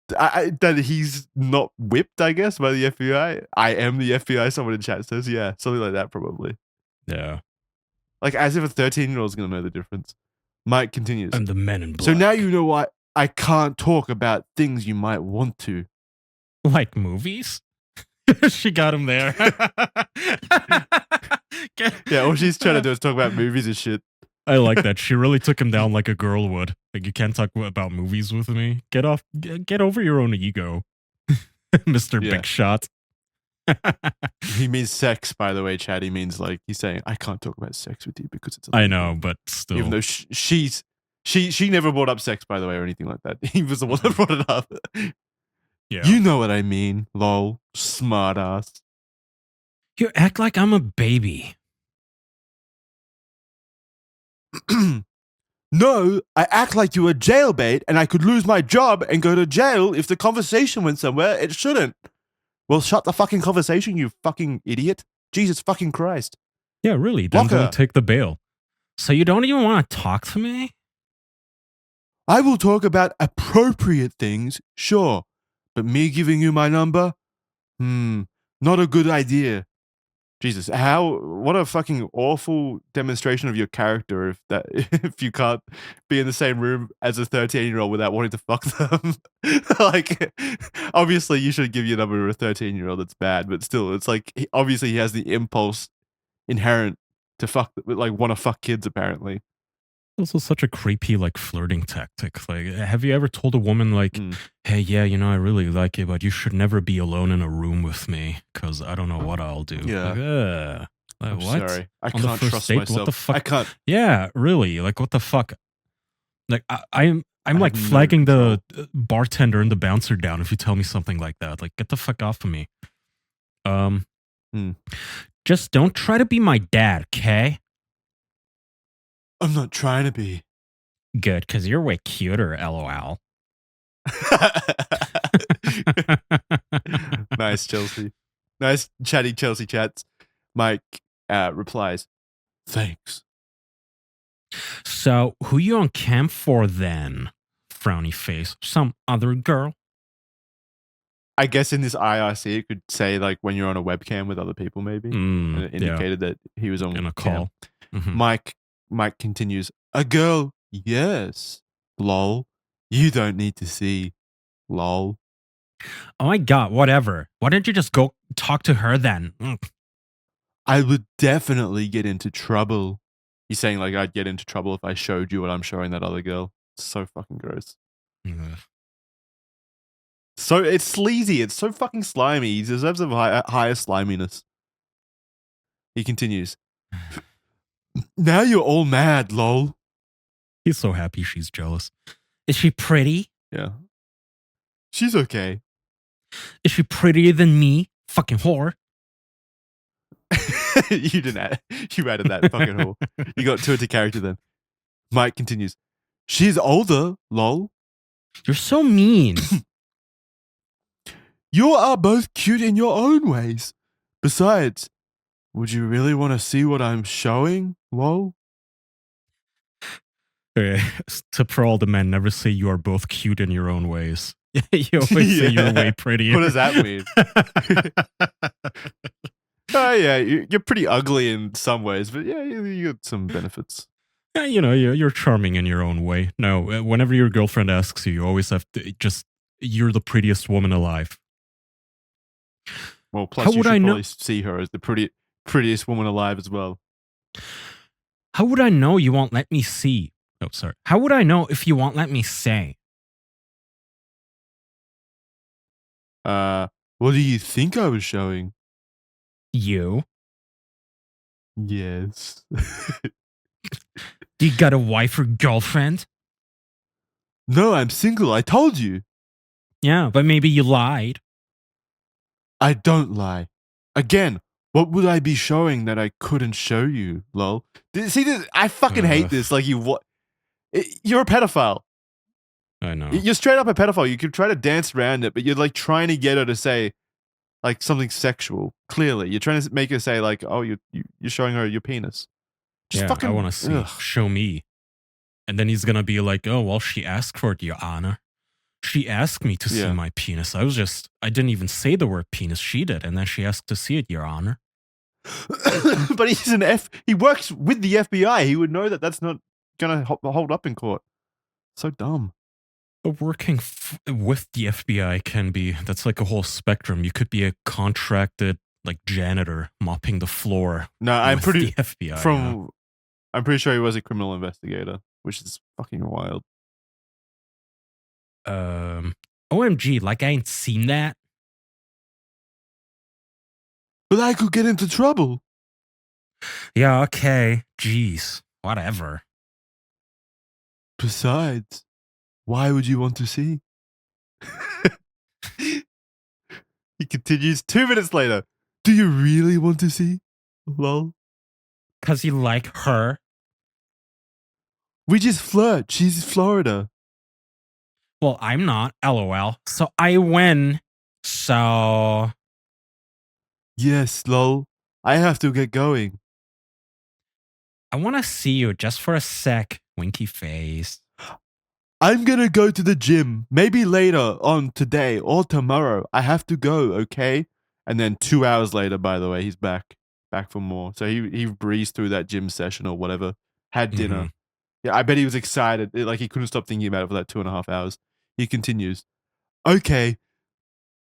Speaker 1: That he's not whipped, I guess, by the FBI. I am the FBI. Someone in chat says, yeah, something like that, probably.
Speaker 2: Yeah.
Speaker 1: Like as if a 13-year-old is gonna know the difference. Mike continues.
Speaker 2: I'm the Men in Black.
Speaker 1: So now you know why I can't talk about things you might want to.
Speaker 2: Like movies? She got him there.
Speaker 1: Yeah, all she's trying to do is talk about movies and shit.
Speaker 2: I like that. She really took him down like a girl would. Like, you can't talk about movies with me. Get over your own ego. Mr.
Speaker 1: Yeah.
Speaker 2: Big Shot.
Speaker 1: He means sex, by the way, Chad. He means like he's saying, I can't talk about sex with you because it's
Speaker 2: I
Speaker 1: illegal.
Speaker 2: know, but
Speaker 1: Even
Speaker 2: still.
Speaker 1: though she never brought up sex, by the way, or anything like that. He was the one that brought it up.
Speaker 2: Yeah.
Speaker 1: You know what I mean, lol. Smart ass.
Speaker 2: You act like I'm a baby.
Speaker 1: No, I act like you were jailbait and I could lose my job and go to jail if the conversation went somewhere it shouldn't. Well, shut the fucking conversation, you fucking idiot. Jesus fucking Christ.
Speaker 2: Yeah, really. Then
Speaker 1: Block
Speaker 2: don't
Speaker 1: her.
Speaker 2: take the bail. So you don't even want to talk to me?
Speaker 1: I will talk about appropriate things, sure. But me giving you my number? Not a good idea. Jesus, what a fucking awful demonstration of your character if you can't be in the same room as a 13-year-old without wanting to fuck them. Like, obviously you should give your number to a 13-year-old. That's bad, but still, it's like obviously he has the impulse inherent to want to fuck kids apparently.
Speaker 2: Also such a creepy like flirting tactic. Like, have you ever told a woman like, hey, yeah, I really like you, but you should never be alone in a room with me because I don't know what I'll do.
Speaker 1: Yeah. I'm
Speaker 2: what?
Speaker 1: sorry. I
Speaker 2: On the
Speaker 1: can't
Speaker 2: first
Speaker 1: trust
Speaker 2: date?
Speaker 1: myself.
Speaker 2: What the fuck?
Speaker 1: I can't.
Speaker 2: Yeah, really. Like, what the fuck? Like, I'm like
Speaker 1: have no
Speaker 2: flagging the
Speaker 1: control.
Speaker 2: bartender and the bouncer down if you tell me something like that. Like, get the fuck off of me. Just don't try to be my dad, okay?
Speaker 1: I'm not trying to be.
Speaker 2: Good, because you're way cuter, lol.
Speaker 1: Nice, Chelsea. Nice chatty Chelsea chats. Mike replies, thanks.
Speaker 2: So, who you on camp for then? Frowny face. Some other girl?
Speaker 1: I guess in this IRC, it could say like when you're on a webcam with other people, maybe. And it indicated that he was on
Speaker 2: in a call.
Speaker 1: Mike continues, a girl, yes. Lol. You don't need to see. Lol.
Speaker 2: Oh my god, whatever. Why don't you just go talk to her then?
Speaker 1: I would definitely get into trouble. He's saying like I'd get into trouble if I showed you what I'm showing that other girl. It's so fucking gross. So it's sleazy. It's so fucking slimy. He deserves a higher sliminess. He continues. Now you're all mad, lol.
Speaker 2: He's so happy she's jealous. Is she pretty?
Speaker 1: Yeah. She's okay.
Speaker 2: Is she prettier than me? Fucking whore.
Speaker 1: You didn't add. You added that fucking whore. You got two into character then. Mike continues. She's older, lol.
Speaker 2: You're so mean.
Speaker 1: You are both cute in your own ways. Besides, would you really want to see what I'm showing, lol?
Speaker 2: For all the men, never say you are both cute in your own ways. You always say you're way prettier.
Speaker 1: What does that mean? Oh yeah, you're pretty ugly in some ways, but yeah, you got some benefits.
Speaker 2: Yeah, you're charming in your own way. No, whenever your girlfriend asks you, you always have to you're the prettiest woman alive.
Speaker 1: Well, plus you should probably see her as the prettiest woman alive as well.
Speaker 2: How would I know you won't let me see? Oh, sorry. How would I know if you won't let me say?
Speaker 1: What do you think I was showing?
Speaker 2: You?
Speaker 1: Yes.
Speaker 2: Do you got a wife or girlfriend?
Speaker 1: No, I'm single. I told you.
Speaker 2: Yeah, but maybe you lied.
Speaker 1: I don't lie. Again, what would I be showing that I couldn't show you, lol? See this? I fucking hate this. Like you're a pedophile.
Speaker 2: I know.
Speaker 1: You're straight up a pedophile. You could try to dance around it, but you're like trying to get her to say like something sexual. Clearly, you're trying to make her say like, "Oh, you're showing her your penis."
Speaker 2: Just fucking. I want to see. Ugh. Show me. And then he's gonna be like, "Oh, well, she asked for it, Your Honor. She asked me to see my penis. I didn't even say the word penis. She did, and then she asked to see it, Your Honor."
Speaker 1: But he works with the FBI. He would know that that's not gonna hold up in court. So dumb.
Speaker 2: But working with the FBI that's like a whole spectrum. You could be a contracted like janitor mopping the floor.
Speaker 1: No, I'm pretty
Speaker 2: the FBI.
Speaker 1: I'm pretty sure he was a criminal investigator, which is fucking wild.
Speaker 2: OMG, like I ain't seen that.
Speaker 1: But I could get into trouble.
Speaker 2: Yeah, okay. Jeez. Whatever.
Speaker 1: Besides, why would you want to see? He continues 2 minutes later. Do you really want to see? Lol.
Speaker 2: Cause you like her?
Speaker 1: We just flirt. She's Florida.
Speaker 2: Well, I'm not. LOL. So I win. So
Speaker 1: Yes, lol. I have to get going.
Speaker 2: I want to see you just for a sec. Winky face.
Speaker 1: I'm gonna go to the gym. Maybe later on today or tomorrow. I have to go, okay? And then 2 hours later, by the way, he's back. Back for more. So he breezed through that gym session or whatever. Had dinner.
Speaker 2: Mm-hmm.
Speaker 1: Yeah, I bet he was excited. Like he couldn't stop thinking about it for that 2.5 hours. He continues. Okay.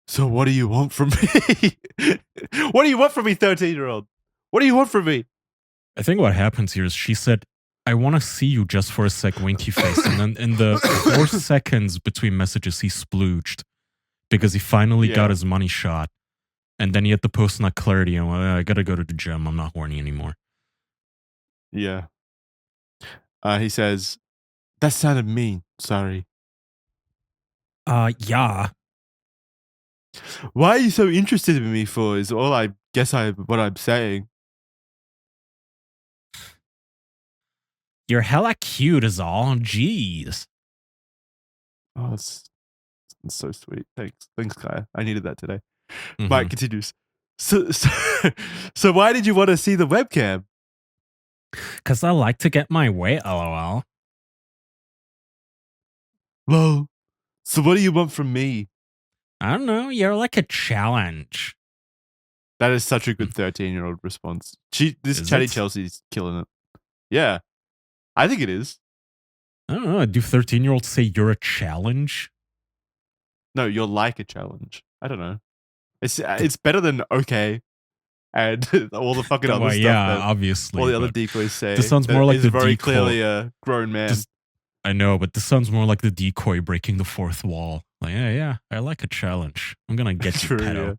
Speaker 1: So what do you want from me? What do you want from me, 13-year-old? What do you want from me?
Speaker 2: I think what happens here is she said, I want to see you just for a sec, winky face. And then in the 4 seconds between messages, he splooged because he finally got his money shot. And then he had to post on clarity. And I got to go to the gym. I'm not horny anymore.
Speaker 1: Yeah. He says, that sounded mean. Sorry.
Speaker 2: Yeah.
Speaker 1: Why are you so interested in me for is all I guess what I'm saying.
Speaker 2: You're hella cute is all. Jeez.
Speaker 1: Oh, it's so sweet. Thanks, Kaya. I needed that today.
Speaker 2: Mm-hmm.
Speaker 1: Mike continues. So why did you want to see the webcam?
Speaker 2: Because I like to get my way, LOL.
Speaker 1: Well, so what do you want from me?
Speaker 2: I don't know. You're like a challenge.
Speaker 1: That is such a good 13-year-old response. This
Speaker 2: Is
Speaker 1: Chatty
Speaker 2: it?
Speaker 1: Chelsea's killing it. Yeah, I think it is.
Speaker 2: I don't know. Do 13-year-olds say you're a challenge?
Speaker 1: No, you're like a challenge. I don't know. It's better than okay and all the fucking other
Speaker 2: Well,
Speaker 1: stuff
Speaker 2: yeah,
Speaker 1: that
Speaker 2: obviously.
Speaker 1: all the other decoys say.
Speaker 2: This sounds
Speaker 1: that
Speaker 2: more like
Speaker 1: is
Speaker 2: the
Speaker 1: very
Speaker 2: decoy.
Speaker 1: clearly a grown man.
Speaker 2: I know, but this sounds more like the decoy breaking the fourth wall. Like, yeah, I like a challenge. I'm gonna get you, pedo.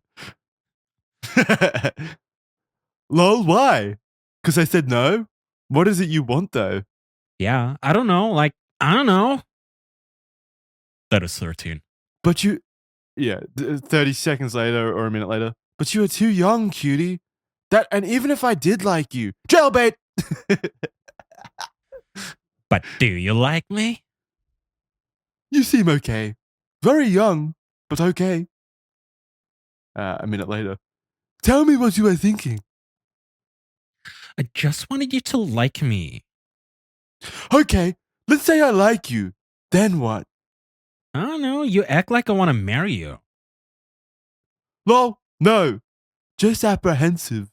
Speaker 1: Yeah. Lol, why? Because I said no? What is it you want, though?
Speaker 2: Yeah, I don't know. Like, I don't know. That is 13.
Speaker 1: But you... Yeah, 30 seconds later or a minute later. But you are too young, cutie. And even if I did like you... Jailbait!
Speaker 2: But do you like me?
Speaker 1: You seem okay. Very young, but okay. A minute later. Tell me what you were thinking.
Speaker 2: I just wanted you to like me.
Speaker 1: Okay, let's say I like you. Then what?
Speaker 2: I don't know. You act like I want to marry you.
Speaker 1: Lol, no. Just apprehensive.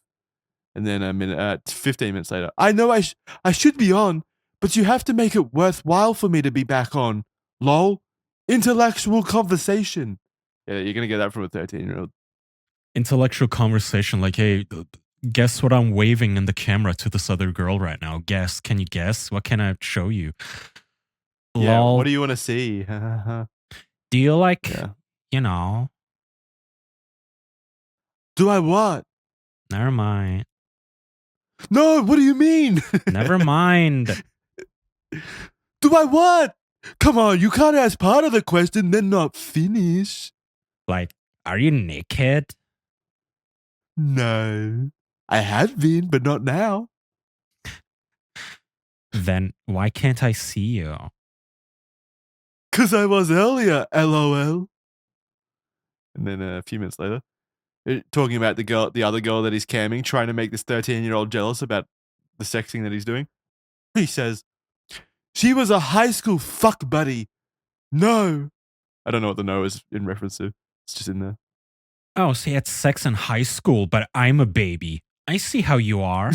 Speaker 1: And then 15 minutes later. I know I should be on, but you have to make it worthwhile for me to be back on. Lol. Intellectual conversation. Yeah, you're going to get that from a 13-year-old.
Speaker 2: Intellectual conversation like, hey, guess what I'm waving in the camera to this other girl right now? Guess. Can you guess? What can I show you?
Speaker 1: Yeah,
Speaker 2: Lol.
Speaker 1: what do you want to see?
Speaker 2: Do you like, you know?
Speaker 1: Do I what?
Speaker 2: Never mind.
Speaker 1: No, what do you mean?
Speaker 2: Never mind.
Speaker 1: Do I what? Come on, you can't ask part of the question, then not finish.
Speaker 2: Like, are you naked?
Speaker 1: No. I have been, but not now.
Speaker 2: Then why can't I see you?
Speaker 1: 'Cause I was earlier, LOL. And then a few minutes later, talking about the other girl that he's camming, trying to make this 13-year-old jealous about the sexing that he's doing. He says, she was a high school fuck buddy. No. I don't know what the no is in reference to. It's just in there.
Speaker 2: Oh, so you had sex in high school, but I'm a baby. I see how you are.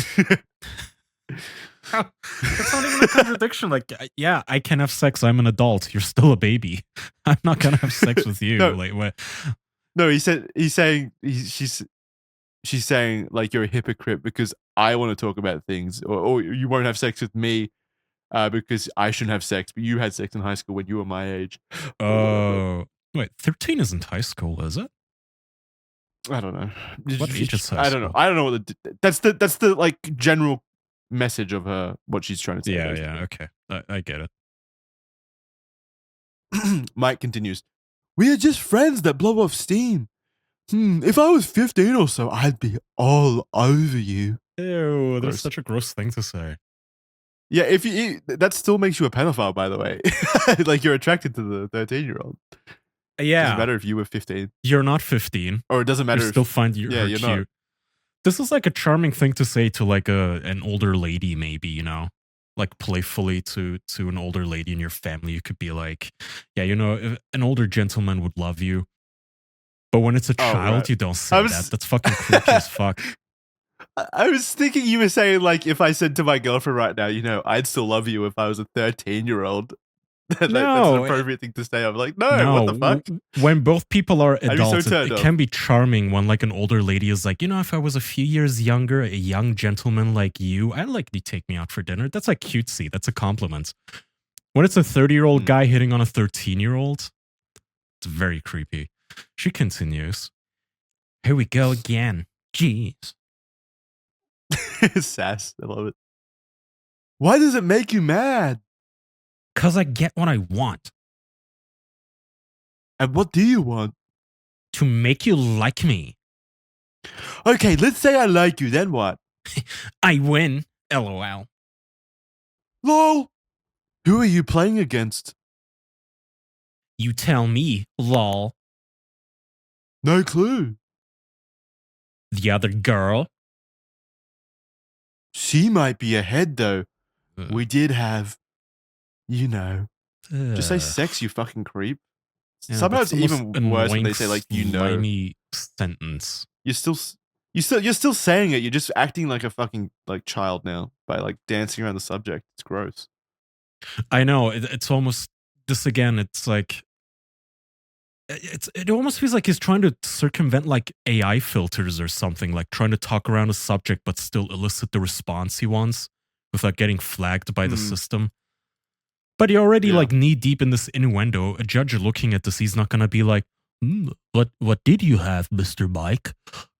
Speaker 2: That's not even a contradiction. Like, yeah, I can have sex. I'm an adult. You're still a baby. I'm not gonna have sex with you.
Speaker 1: No.
Speaker 2: Like, what?
Speaker 1: No, she's saying like you're a hypocrite because I want to talk about things, or you won't have sex with me because I shouldn't have sex, but you had sex in high school when you were my age.
Speaker 2: Oh, wait, 13 isn't high school, is it?
Speaker 1: I don't know.
Speaker 2: What age is high
Speaker 1: I don't know.
Speaker 2: school?
Speaker 1: I don't know what that's the like general message of her what she's trying to say
Speaker 2: Yeah, yeah,
Speaker 1: basically.
Speaker 2: okay. I get it.
Speaker 1: Mike continues. We are just friends that blow off steam. If I was 15 or so, I'd be all over you.
Speaker 2: Ew, there's
Speaker 1: Gross.
Speaker 2: such a gross thing to say.
Speaker 1: Yeah, if you that still makes you a pedophile, by the way. Like you're attracted to the 13-year-old. Doesn't
Speaker 2: Yeah,
Speaker 1: matter if you were 15,
Speaker 2: you're not 15.
Speaker 1: or it doesn't
Speaker 2: You
Speaker 1: matter
Speaker 2: still
Speaker 1: if
Speaker 2: find
Speaker 1: yeah,
Speaker 2: her
Speaker 1: you're not.
Speaker 2: cute. This is like a charming thing to say to like an older lady, maybe, like playfully to an older lady in your family. You could be like, yeah, an older gentleman would love you. But when it's a
Speaker 1: Oh right.
Speaker 2: child, you don't
Speaker 1: I
Speaker 2: say that.
Speaker 1: was
Speaker 2: That's fucking creepy as fuck.
Speaker 1: I was thinking you were saying like if I said to my girlfriend right now, I'd still love you if I was a 13-year-old. Like that's an
Speaker 2: No,
Speaker 1: appropriate thing to say. I'm like, no, what
Speaker 2: no.
Speaker 1: the fuck?
Speaker 2: When both people are
Speaker 1: I'd be so
Speaker 2: adults, it,
Speaker 1: turned
Speaker 2: it
Speaker 1: off.
Speaker 2: can be charming when like an older lady is like, if I was a few years younger, a young gentleman like you, I'd like you to take me out for dinner. That's like cutesy. That's a compliment. When it's a 30-year-old
Speaker 1: Hmm.
Speaker 2: guy hitting on a 13-year-old, it's very creepy. She continues. Here we go again. Jeez.
Speaker 1: Sass. I love it. Why does it make you mad?
Speaker 2: 'Cause I get what I want.
Speaker 1: And what do you want?
Speaker 2: To make you like me.
Speaker 1: Okay, let's say I like you, then what?
Speaker 2: I win. LOL.
Speaker 1: Lol. Who are you playing against?
Speaker 2: You tell me, lol.
Speaker 1: No clue.
Speaker 2: The other girl.
Speaker 1: She might be ahead though.
Speaker 2: Ugh.
Speaker 1: We did have, just say
Speaker 2: Ugh.
Speaker 1: sex, you fucking creep.
Speaker 2: Yeah,
Speaker 1: Somehow
Speaker 2: that's
Speaker 1: it's
Speaker 2: the most
Speaker 1: even worse when
Speaker 2: annoying,
Speaker 1: they say like
Speaker 2: slimy sentence.
Speaker 1: You're still you're still saying it. You're just acting like a fucking like child now by like dancing around the subject. It's gross.
Speaker 2: I know. It's almost this again. It's like it almost feels like he's trying to circumvent like AI filters or something, like trying to talk around a subject but still elicit the response he wants without getting flagged by the
Speaker 1: Hmm.
Speaker 2: system. But you're already
Speaker 1: Yeah.
Speaker 2: like knee deep in this innuendo. A judge looking at this, he's not gonna be like, what did you have, Mr. Mike?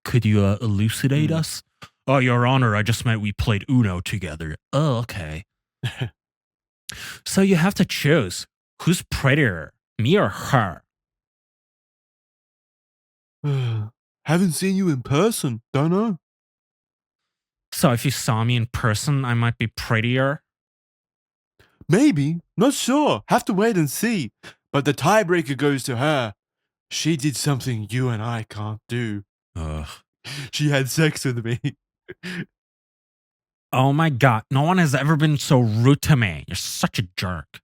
Speaker 2: Could you elucidate us? Oh, Your Honor, I just meant we played Uno together. Oh, okay. So you have to choose. Who's prettier, me or her?
Speaker 1: Haven't seen you in person. Don't know.
Speaker 2: So if you saw me in person, I might be prettier.
Speaker 1: Maybe. Not sure. Have to wait and see. But the tiebreaker goes to her. She did something you and I can't do.
Speaker 2: Ugh.
Speaker 1: She had sex with me.
Speaker 2: Oh my god, no one has ever been so rude to me. You're such a jerk.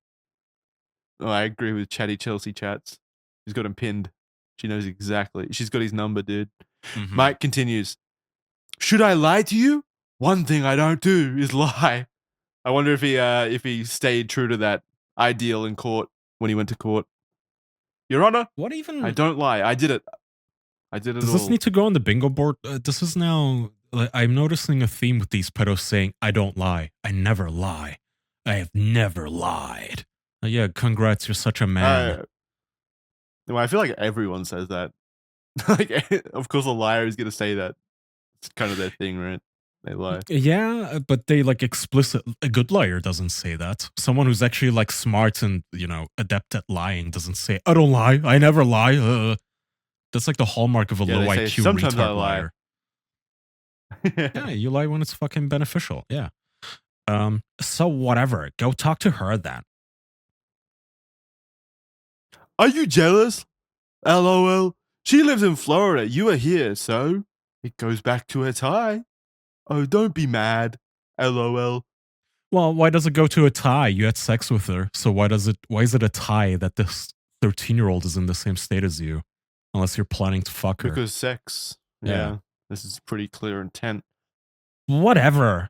Speaker 1: Oh, I agree with Chatty Chelsea Chats. She's got him pinned. She knows exactly. She's got his number, dude.
Speaker 2: Mhm.
Speaker 1: Mike continues. Should I lie to you? One thing I don't do is lie. I wonder if he stayed true to that ideal in court when he went to court. Your Honor,
Speaker 2: What even?
Speaker 1: I don't lie. I did it. I did it
Speaker 2: Does
Speaker 1: all.
Speaker 2: this need to go on the bingo board? This is now. I'm noticing a theme with these pedos saying, I don't lie. I never lie. I have never lied. Yeah, congrats. You're such a man.
Speaker 1: Well, I feel like everyone says that. Like, of course, a liar is going to say that. It's kind of their thing, right? They lie.
Speaker 2: Yeah, but they like explicit. A good liar doesn't say that. Someone who's actually like smart and, adept at lying doesn't say, I don't lie. I never lie. That's like the hallmark of a
Speaker 1: Yeah,
Speaker 2: low
Speaker 1: they say,
Speaker 2: IQ
Speaker 1: "Sometimes I
Speaker 2: retard
Speaker 1: lie."
Speaker 2: liar. Yeah, you lie when it's fucking beneficial. Yeah. So whatever. Go talk to her then.
Speaker 1: Are you jealous? LOL. She lives in Florida. You are here, so it goes back to her tie. Oh, don't be mad. LOL.
Speaker 2: Well, why does it go to a tie? You had sex with her, so why is it a tie that this 13-year-old is in the same state as you? Unless you're planning to fuck her.
Speaker 1: Because sex. Yeah. This is pretty clear intent.
Speaker 2: Whatever.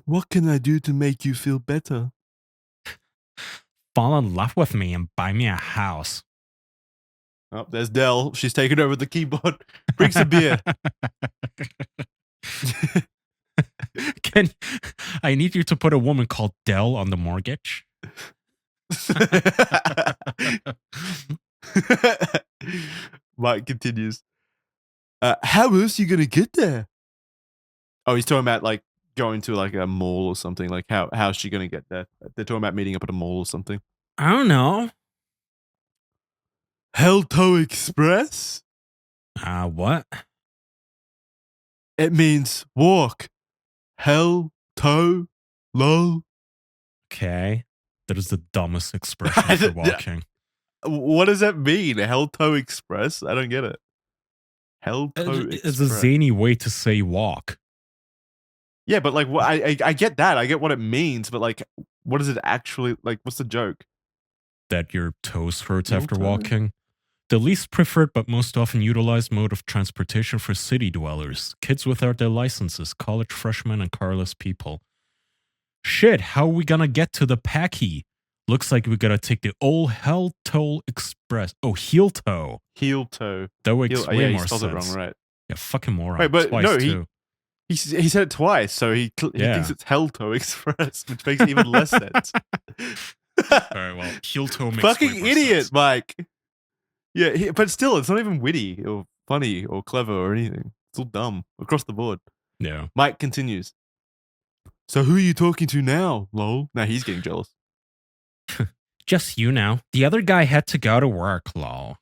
Speaker 1: What can I do to make you feel better?
Speaker 2: Fall in love with me and buy me a house.
Speaker 1: Oh, there's Dell. She's taking over the keyboard. Bring some beer.
Speaker 2: I need you to put a woman called Dell on the mortgage.
Speaker 1: Mike continues. How else are you gonna get there? Oh, he's talking about like going to like a mall or something. Like how's she gonna get there? They're talking about meeting up at a mall or something.
Speaker 2: I don't know.
Speaker 1: Helto Express?
Speaker 2: What?
Speaker 1: It means walk. Hell toe lol.
Speaker 2: Okay. That is the dumbest expression for walking.
Speaker 1: What does that mean? Helto Express? I don't get it. Helto
Speaker 2: It's
Speaker 1: Express.
Speaker 2: a zany way to say walk.
Speaker 1: Yeah, but like, I get that. I get what it means, but like, what is it actually like? What's the joke?
Speaker 2: That your toes hurts
Speaker 1: Heel
Speaker 2: after
Speaker 1: toe?
Speaker 2: walking. The least preferred but most often utilized mode of transportation for city dwellers, kids without their licenses, college freshmen, and carless people. Shit, how are we gonna get to the Packy? Looks like we gotta take the old Hell Toll Express. Oh, heel toe.
Speaker 1: Heel toe.
Speaker 2: That makes
Speaker 1: Heel,
Speaker 2: way
Speaker 1: yeah, he
Speaker 2: more
Speaker 1: spelled
Speaker 2: sense.
Speaker 1: it wrong, right?
Speaker 2: Yeah, fucking moron.
Speaker 1: Wait, but
Speaker 2: Twice
Speaker 1: no,
Speaker 2: too.
Speaker 1: he said it twice, so he
Speaker 2: Yeah.
Speaker 1: thinks it's Helto Express, which makes even less sense.
Speaker 2: All right, well, heel toe makes
Speaker 1: Fucking
Speaker 2: way more
Speaker 1: idiot,
Speaker 2: sense.
Speaker 1: Mike. Yeah, but still, it's not even witty or funny or clever or anything. It's all dumb across the board.
Speaker 2: Yeah.
Speaker 1: Mike continues. So who are you talking to now, lol? Now he's getting jealous.
Speaker 2: Just you now. The other guy had to go to work, lol.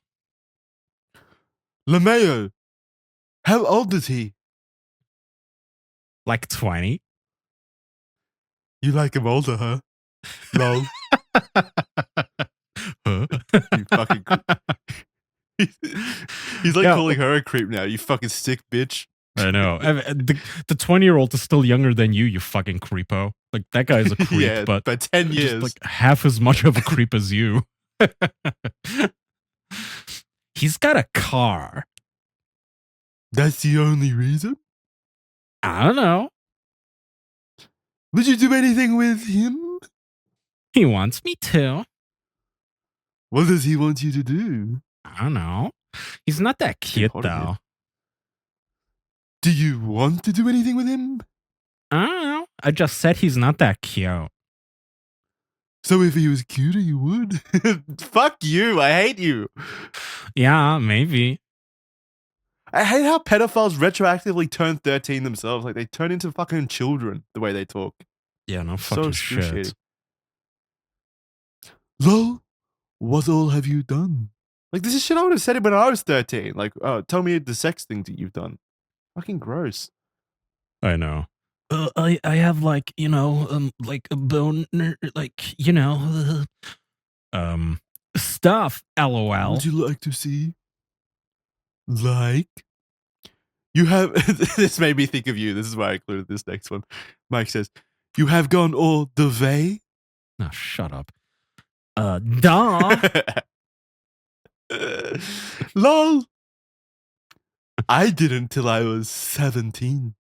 Speaker 1: LeMayo, how old is he?
Speaker 2: Like 20.
Speaker 1: You like him older, huh? Lol.
Speaker 2: Huh?
Speaker 1: You fucking he's like
Speaker 2: Yeah.
Speaker 1: calling her a creep now. You fucking sick bitch.
Speaker 2: I know. The 20-year-old is still younger than you, you fucking creepo. Like, that guy's a creep,
Speaker 1: Yeah,
Speaker 2: but
Speaker 1: by 10
Speaker 2: just
Speaker 1: years.
Speaker 2: like half as much of a creep as you. He's got a car.
Speaker 1: That's the only reason?
Speaker 2: I don't know.
Speaker 1: Would you do anything with him?
Speaker 2: He wants me to.
Speaker 1: What does he want you to do?
Speaker 2: I don't know. He's not that cute,
Speaker 1: hot in here.
Speaker 2: though.
Speaker 1: Do you want to do anything with him?
Speaker 2: I don't know. I just said he's not that cute.
Speaker 1: So if he was cuter, you would? Fuck you. I hate you.
Speaker 2: Yeah, maybe.
Speaker 1: I hate how pedophiles retroactively turn 13 themselves. Like, they turn into fucking children the way they talk.
Speaker 2: Yeah, no
Speaker 1: So
Speaker 2: fucking
Speaker 1: excruciating.
Speaker 2: shit.
Speaker 1: Lol, what all have you done? Like, this is shit I would have said it when I was 13. Like, oh, tell me the sex things that you've done. Fucking gross.
Speaker 2: I know. I have like, like a bone, like, stuff, lol.
Speaker 1: Would you like to see? Like? You have. This made me think of you. This is why I included this next one. Mike says, you have gone all the way?
Speaker 2: Oh, shut up. Duh.
Speaker 1: Lol. I didn't till I was 17.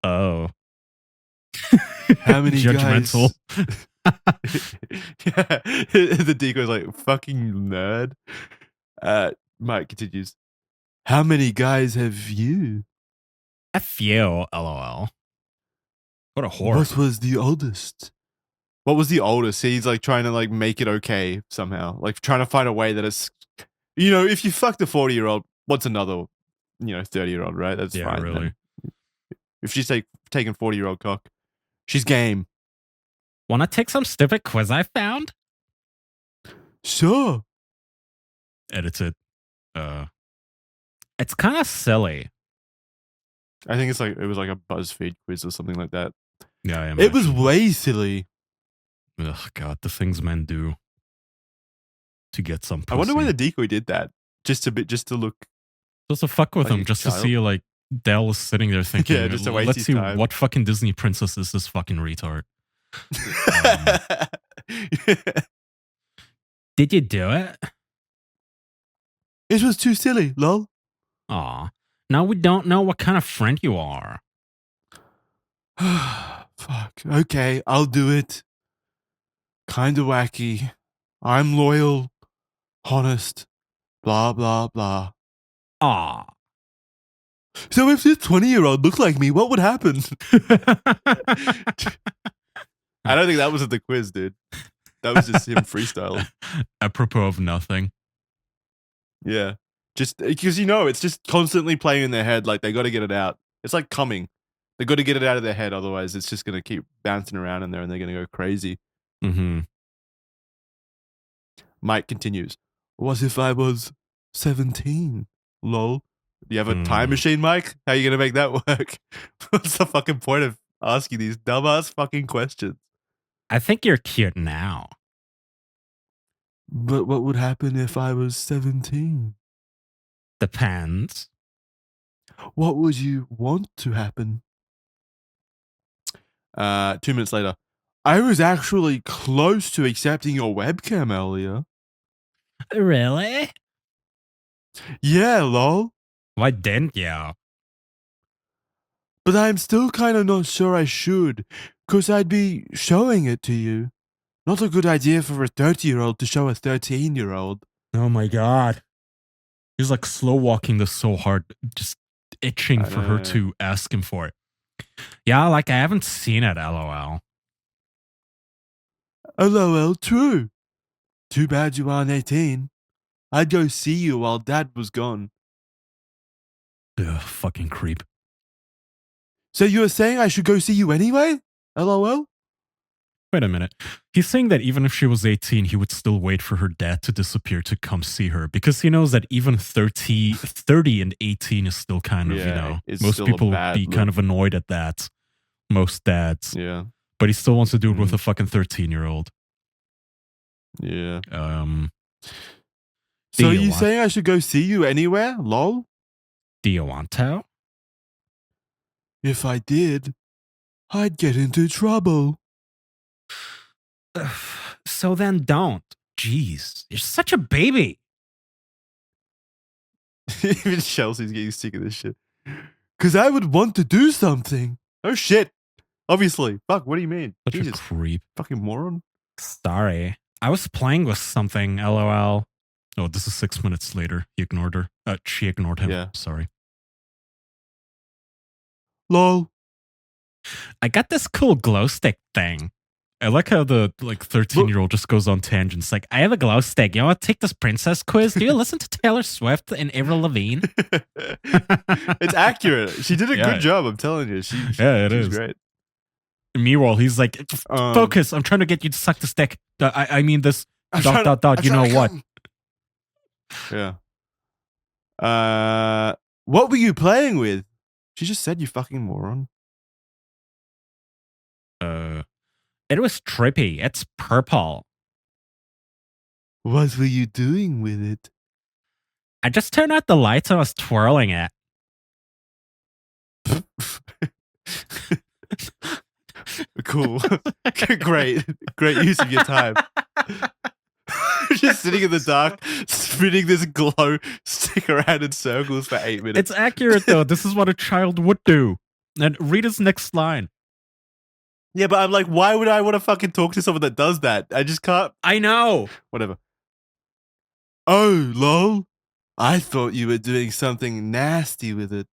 Speaker 2: Oh.
Speaker 1: How many
Speaker 2: Judgmental.
Speaker 1: guys? Yeah. The decoy's like, fucking nerd. Mike continues. How many guys have you?
Speaker 2: F you, lol. What a whore.
Speaker 1: What was the oldest? What was the oldest? He's like trying to like make it okay somehow. Like trying to find a way that it's, if you fucked a 40-year-old, what's another, 30-year-old, right? That's
Speaker 2: Yeah,
Speaker 1: fine.
Speaker 2: really.
Speaker 1: If she's taking 40-year-old cock, she's game.
Speaker 2: Wanna take some stupid quiz I found?
Speaker 1: Sure.
Speaker 2: Edited. It's kind of silly.
Speaker 1: I think it was like a BuzzFeed quiz or something like that.
Speaker 2: Yeah, I am.
Speaker 1: It was way silly.
Speaker 2: Ugh, God, the things men do to get some pussy.
Speaker 1: I wonder why the decoy did that. Just to look.
Speaker 2: Just to fuck with
Speaker 1: like
Speaker 2: him,
Speaker 1: a
Speaker 2: just
Speaker 1: child.
Speaker 2: to see like Dell is sitting there thinking,
Speaker 1: Yeah, just to waste
Speaker 2: let's
Speaker 1: his
Speaker 2: see
Speaker 1: time.
Speaker 2: what fucking Disney princess is this fucking retard. Did you do it?
Speaker 1: It was too silly, lol.
Speaker 2: Aw. Now we don't know what kind of friend you are.
Speaker 1: Fuck. Okay, I'll do it. Kinda wacky. I'm loyal, honest, blah, blah, blah.
Speaker 2: Aw.
Speaker 1: So if this 20-year-old looked like me, what would happen? I don't think that was at the quiz, dude. That was just him freestyling.
Speaker 2: Apropos of nothing.
Speaker 1: Yeah. Just because it's just constantly playing in their head. Like they got to get it out. It's like coming. They got to get it out of their head. Otherwise, it's just gonna keep bouncing around in there, and they're gonna go crazy.
Speaker 2: Mm-hmm.
Speaker 1: Mike continues. What if I was 17? Lol. Do you have a time
Speaker 2: Mm.
Speaker 1: machine, Mike? How are you gonna make that work? What's the fucking point of asking these dumbass fucking questions?
Speaker 2: I think you're cute now.
Speaker 1: But what would happen if I was 17?
Speaker 2: Depends.
Speaker 1: What would you want to happen? 2 minutes later. I was actually close to accepting your webcam earlier.
Speaker 2: Really?
Speaker 1: Yeah, lol.
Speaker 2: Why didn't you?
Speaker 1: But I'm still kind of not sure I should, because I'd be showing it to you. Not a good idea for a 30-year-old to show a 13-year-old.
Speaker 2: Oh my god. He's like slow walking this so hard, just itching for her to ask him for it. Yeah, like I haven't seen it, lol.
Speaker 1: LOL, true. Too bad you aren't 18. I'd go see you while Dad was gone.
Speaker 2: Ugh, fucking creep.
Speaker 1: So you were saying I should go see you anyway? LOL?
Speaker 2: Wait a minute. He's saying that even if she was 18, he would still wait for her dad to disappear to come see her because he knows that even 30 and 18 is still kind of,
Speaker 1: it's
Speaker 2: most
Speaker 1: still
Speaker 2: people
Speaker 1: a
Speaker 2: would
Speaker 1: bad
Speaker 2: be kind of annoyed at that. Most dads.
Speaker 1: Yeah.
Speaker 2: But he still wants to do it with a fucking 13-year-old.
Speaker 1: Yeah.
Speaker 2: Do
Speaker 1: So
Speaker 2: you
Speaker 1: you
Speaker 2: want-
Speaker 1: saying I should go see you anywhere? Lol?
Speaker 2: Do you want to?
Speaker 1: If I did, I'd get into trouble.
Speaker 2: So then don't. Jeez, you're such a baby.
Speaker 1: Even Chelsea's getting sick of this shit. Because I would want to do something. Oh shit. Obviously. Fuck, what do you mean?
Speaker 2: Such
Speaker 1: Jesus.
Speaker 2: a creep.
Speaker 1: Fucking moron.
Speaker 2: Sorry. I was playing with something, lol. Oh, this is 6 minutes later. He ignored her. She ignored him.
Speaker 1: Yeah.
Speaker 2: Sorry.
Speaker 1: Lol.
Speaker 2: I got this cool glow stick thing. I like how the 13-year-old just goes on tangents. Like, I have a glow stick. You want to take this princess quiz? Do you listen to Taylor Swift and Avril Lavigne?
Speaker 1: It's accurate. She did a good job. I'm telling you. She's great.
Speaker 2: Meanwhile, he's like, focus. I'm trying to get you to suck the stick. I mean this. Dot. You know what?
Speaker 1: Yeah. What were you playing with? She just said, you fucking moron.
Speaker 2: It was trippy. It's purple.
Speaker 1: What were you doing with it?
Speaker 2: I just turned out the lights and I was twirling it.
Speaker 1: Cool. Great use of your time. Just sitting in the dark, spinning this glow stick around in circles for 8 minutes.
Speaker 2: It's accurate though. This is what a child would do. And read his next line.
Speaker 1: Yeah, but I'm like, why would I want to fucking talk to someone that does that? I just can't.
Speaker 2: I know.
Speaker 1: Whatever. Oh, lol. I thought you were doing something nasty with it.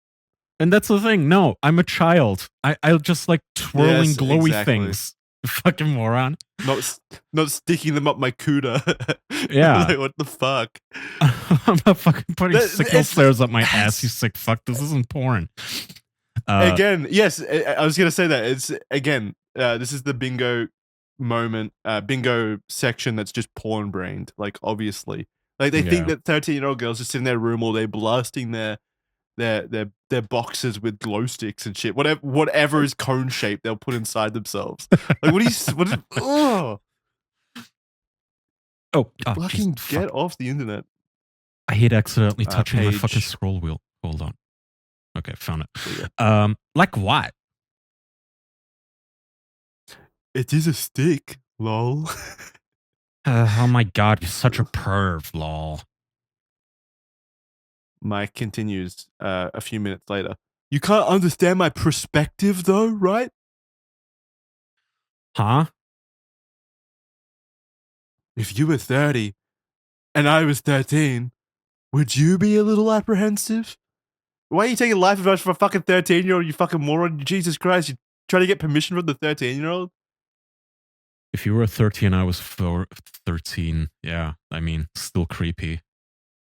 Speaker 2: And that's the thing. No, I'm a child. I just like twirling glowy things. Fucking moron.
Speaker 1: Not sticking them up my cooter.
Speaker 2: Yeah.
Speaker 1: Like, what the fuck?
Speaker 2: I'm not fucking putting signal flares up my ass, you sick fuck. This isn't porn.
Speaker 1: Again, yes, I was gonna say that. It's again, this is the bingo moment, bingo section that's just porn brained. Like, obviously. Like they think that 13-year-old girls just sit in their room all day blasting their boxes with glow sticks and shit. Whatever is cone shaped, they'll put inside themselves. Like, oh, fucking get off the internet.
Speaker 2: I hate accidentally touching my fucking scroll wheel. Hold on. Okay, found it. Like what?
Speaker 1: It is a stick, lol.
Speaker 2: Oh my god, you're such a perv, lol.
Speaker 1: Mike continues a few minutes later. You can't understand my perspective though, right?
Speaker 2: Huh?
Speaker 1: If you were 30 and I was 13, would you be a little apprehensive? Why are you taking life advice from a fucking 13-year-old, you fucking moron? Jesus Christ, you trying to get permission from the 13-year-old?
Speaker 2: If you were 30 and I was 13, yeah, I mean, still creepy.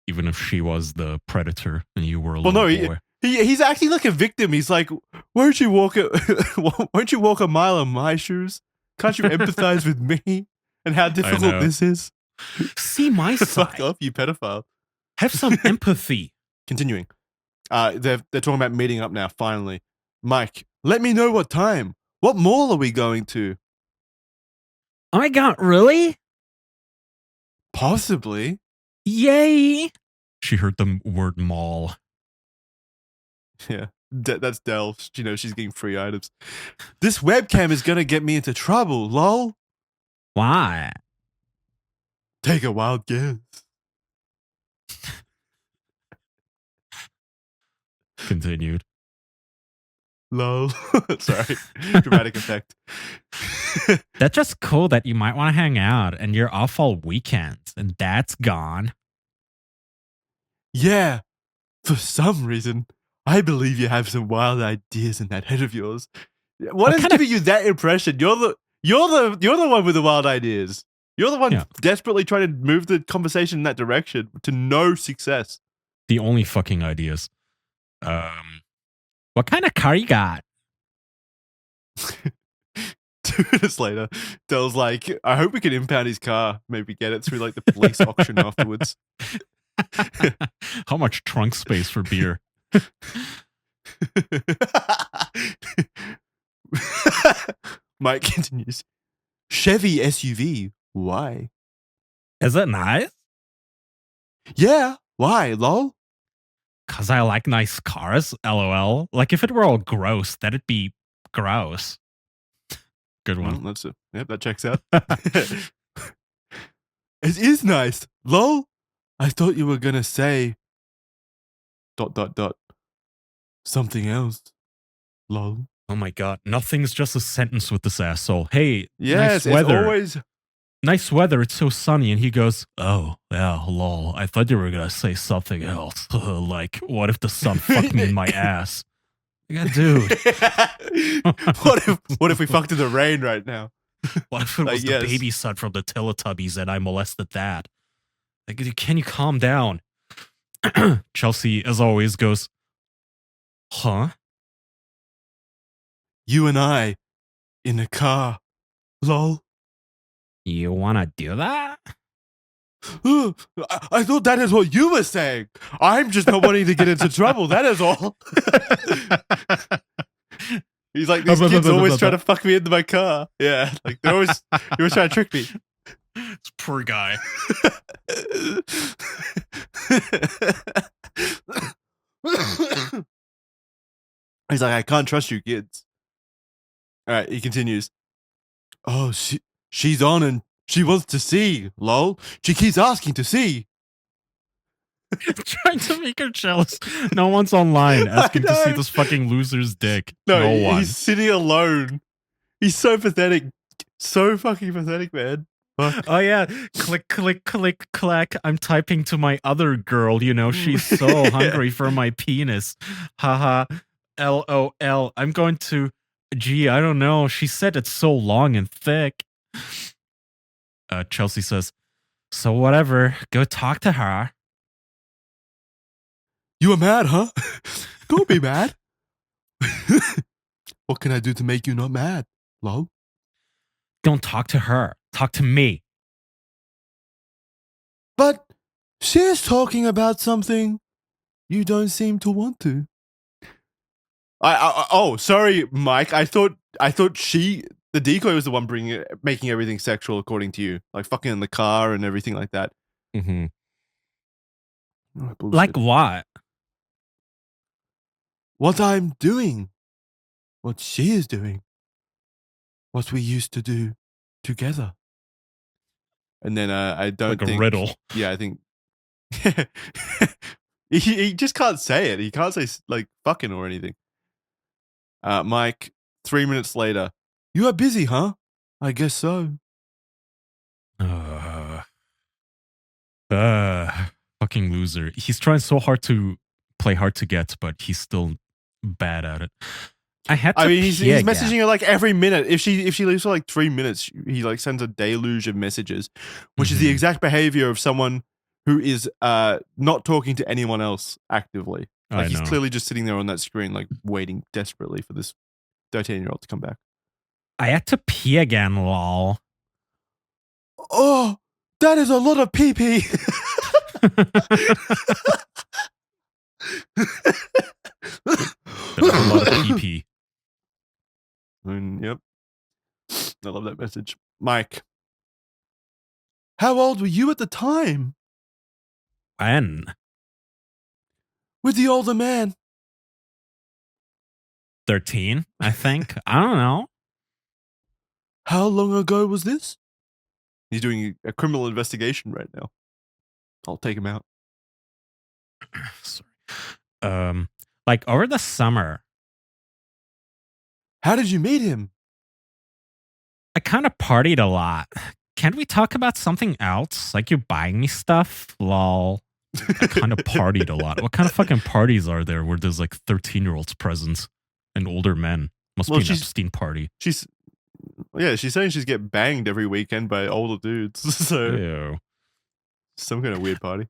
Speaker 2: even if she was the predator and you were a
Speaker 1: Well,
Speaker 2: little
Speaker 1: no,
Speaker 2: boy.
Speaker 1: he's acting like a victim. He's like, won't you walk won't you walk a mile in my shoes? Can't you empathize with me and how difficult
Speaker 2: know.
Speaker 1: this is?
Speaker 2: See my
Speaker 1: Fuck
Speaker 2: side.
Speaker 1: off, you pedophile.
Speaker 2: Have some empathy.
Speaker 1: Continuing. They're talking about meeting up now, finally. Mike, let me know what time. What mall are we going to?
Speaker 2: Oh my god, really?
Speaker 1: Possibly.
Speaker 2: Yay! She heard the word mall.
Speaker 1: Yeah, that's Dell. You know, she's getting free items. This webcam is gonna get me into trouble, lol.
Speaker 2: Why?
Speaker 1: Take a wild guess.
Speaker 2: Continued.
Speaker 1: Lol. Sorry. Dramatic effect.
Speaker 2: That's just cool that you might want to hang out and you're off all weekends and that's gone.
Speaker 1: Yeah. For some reason, I believe you have some wild ideas in that head of yours. What is giving you that impression? You're the one with the wild ideas. You're the one desperately trying to move the conversation in that direction to no success.
Speaker 2: The only fucking ideas. What kind of car you got?
Speaker 1: 2 minutes later, Dell's like, I hope we can impound his car. Maybe get it through like the police auction afterwards.
Speaker 2: How much trunk space for beer?
Speaker 1: Mike continues. Chevy SUV. Why?
Speaker 2: Is it nice?
Speaker 1: Yeah. Why, lol?
Speaker 2: Cause I like nice cars, lol. Like if it were all gross, that'd be gross. Good one.
Speaker 1: Well, that checks out. It is nice, lol. I thought you were gonna say ... something else, lol.
Speaker 2: Oh my god, nothing's just a sentence with this asshole. Hey,
Speaker 1: yes,
Speaker 2: nice weather.
Speaker 1: It's always
Speaker 2: nice weather. It's so sunny, and he goes, "Oh yeah, lol. I thought you were gonna say something else. Like, what if the sun fucked me in my ass?" Yeah, dude.
Speaker 1: What if we fucked in the rain right now?
Speaker 2: What if it was the baby son from the Teletubbies and I molested that? Like, can you calm down? Chelsea, as always, goes, huh?
Speaker 1: You and I in a car, lol.
Speaker 2: You wanna do that?
Speaker 1: I thought that is what you were saying. I'm just not wanting to get into trouble. That is all. He's like, these kids always try to fuck me into my car. Yeah, like they're always trying to trick me.
Speaker 2: This poor guy.
Speaker 1: He's like, I can't trust you kids. All right, he continues. Oh, she's on and she wants to see, lol. She keeps asking to see.
Speaker 2: Trying to make her jealous. No one's online asking to see this fucking loser's dick. No one.
Speaker 1: He's sitting alone. He's so pathetic. So fucking pathetic, man. Fuck.
Speaker 2: Oh yeah. Click, click, click, clack. I'm typing to my other girl, you know, she's so hungry for my penis. Haha. LOL. I'm going to... Gee, I don't know. She said it's so long and thick. Chelsea says, so whatever. Go talk to her.
Speaker 1: You are mad, huh? Don't be mad. What can I do to make you not mad, lol?
Speaker 2: Don't talk to her. Talk to me.
Speaker 1: But she's talking about something you don't seem to want to. Oh, sorry, Mike. I thought the decoy was the one making everything sexual, according to you, like fucking in the car and everything like that.
Speaker 2: Mm-hmm.
Speaker 1: Oh,
Speaker 2: like what?
Speaker 1: What I'm doing, what she is doing, what we used to do together. And then I don't
Speaker 2: like
Speaker 1: think
Speaker 2: a riddle.
Speaker 1: Yeah, I think he just can't say it. He can't say like fucking or anything. Mike, 3 minutes later, you are busy, huh? I guess so.
Speaker 2: Fucking loser. He's trying so hard to play hard to get, but he's still bad at it.
Speaker 1: He's messaging her like every minute. If she leaves for like 3 minutes, he like sends a deluge of messages, which is the exact behavior of someone who is not talking to anyone else actively. Like
Speaker 2: I
Speaker 1: he's
Speaker 2: know.
Speaker 1: clearly just sitting there on that screen, like waiting desperately for this 13-year-old to come back.
Speaker 2: I had to pee again, lol.
Speaker 1: Oh, that is a lot of pee pee.
Speaker 2: That is a lot of pee pee.
Speaker 1: Yep. I love that message. Mike, how old were you at the time?
Speaker 2: When?
Speaker 1: With the older man?
Speaker 2: 13, I think. I don't know.
Speaker 1: How long ago was this? He's doing a criminal investigation right now. I'll take him out.
Speaker 2: Sorry. Like over the summer,
Speaker 1: How did you meet him?
Speaker 2: I kind of partied a lot. Can't we talk about something else? Like you buying me stuff? Lol. I kind of partied a lot. What kind of fucking parties are there where there's like 13-year-olds present and older men? Must
Speaker 1: Well,
Speaker 2: be an Epstein party.
Speaker 1: She's saying she's getting banged every weekend by older dudes. So
Speaker 2: Ew.
Speaker 1: some kind of weird party.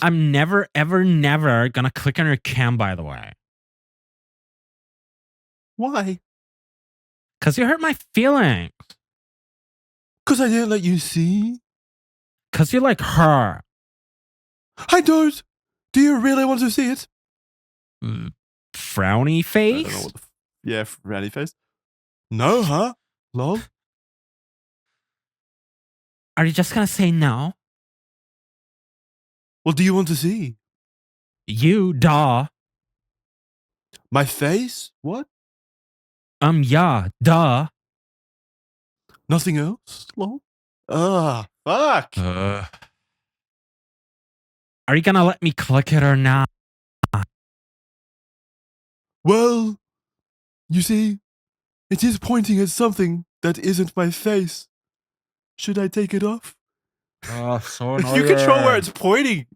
Speaker 2: I'm never, ever, never gonna click on your cam, by the way.
Speaker 1: Why?
Speaker 2: Because you hurt my feelings.
Speaker 1: Because I didn't let you see?
Speaker 2: Because you like her.
Speaker 1: I don't. Do you really want to see it?
Speaker 2: Frowny
Speaker 1: I
Speaker 2: face?
Speaker 1: don't know what the yeah, frowny face. No, huh? Lol.
Speaker 2: Are you just gonna say no?
Speaker 1: What do you want to see?
Speaker 2: You, duh.
Speaker 1: My face? What?
Speaker 2: Yeah, duh.
Speaker 1: Nothing else? Lol. Fuck.
Speaker 2: Are you gonna let me click it or not?
Speaker 1: Well, you see, it is pointing at something that isn't my face. Should I take it off?
Speaker 2: Oh, so
Speaker 1: You control where it's pointing.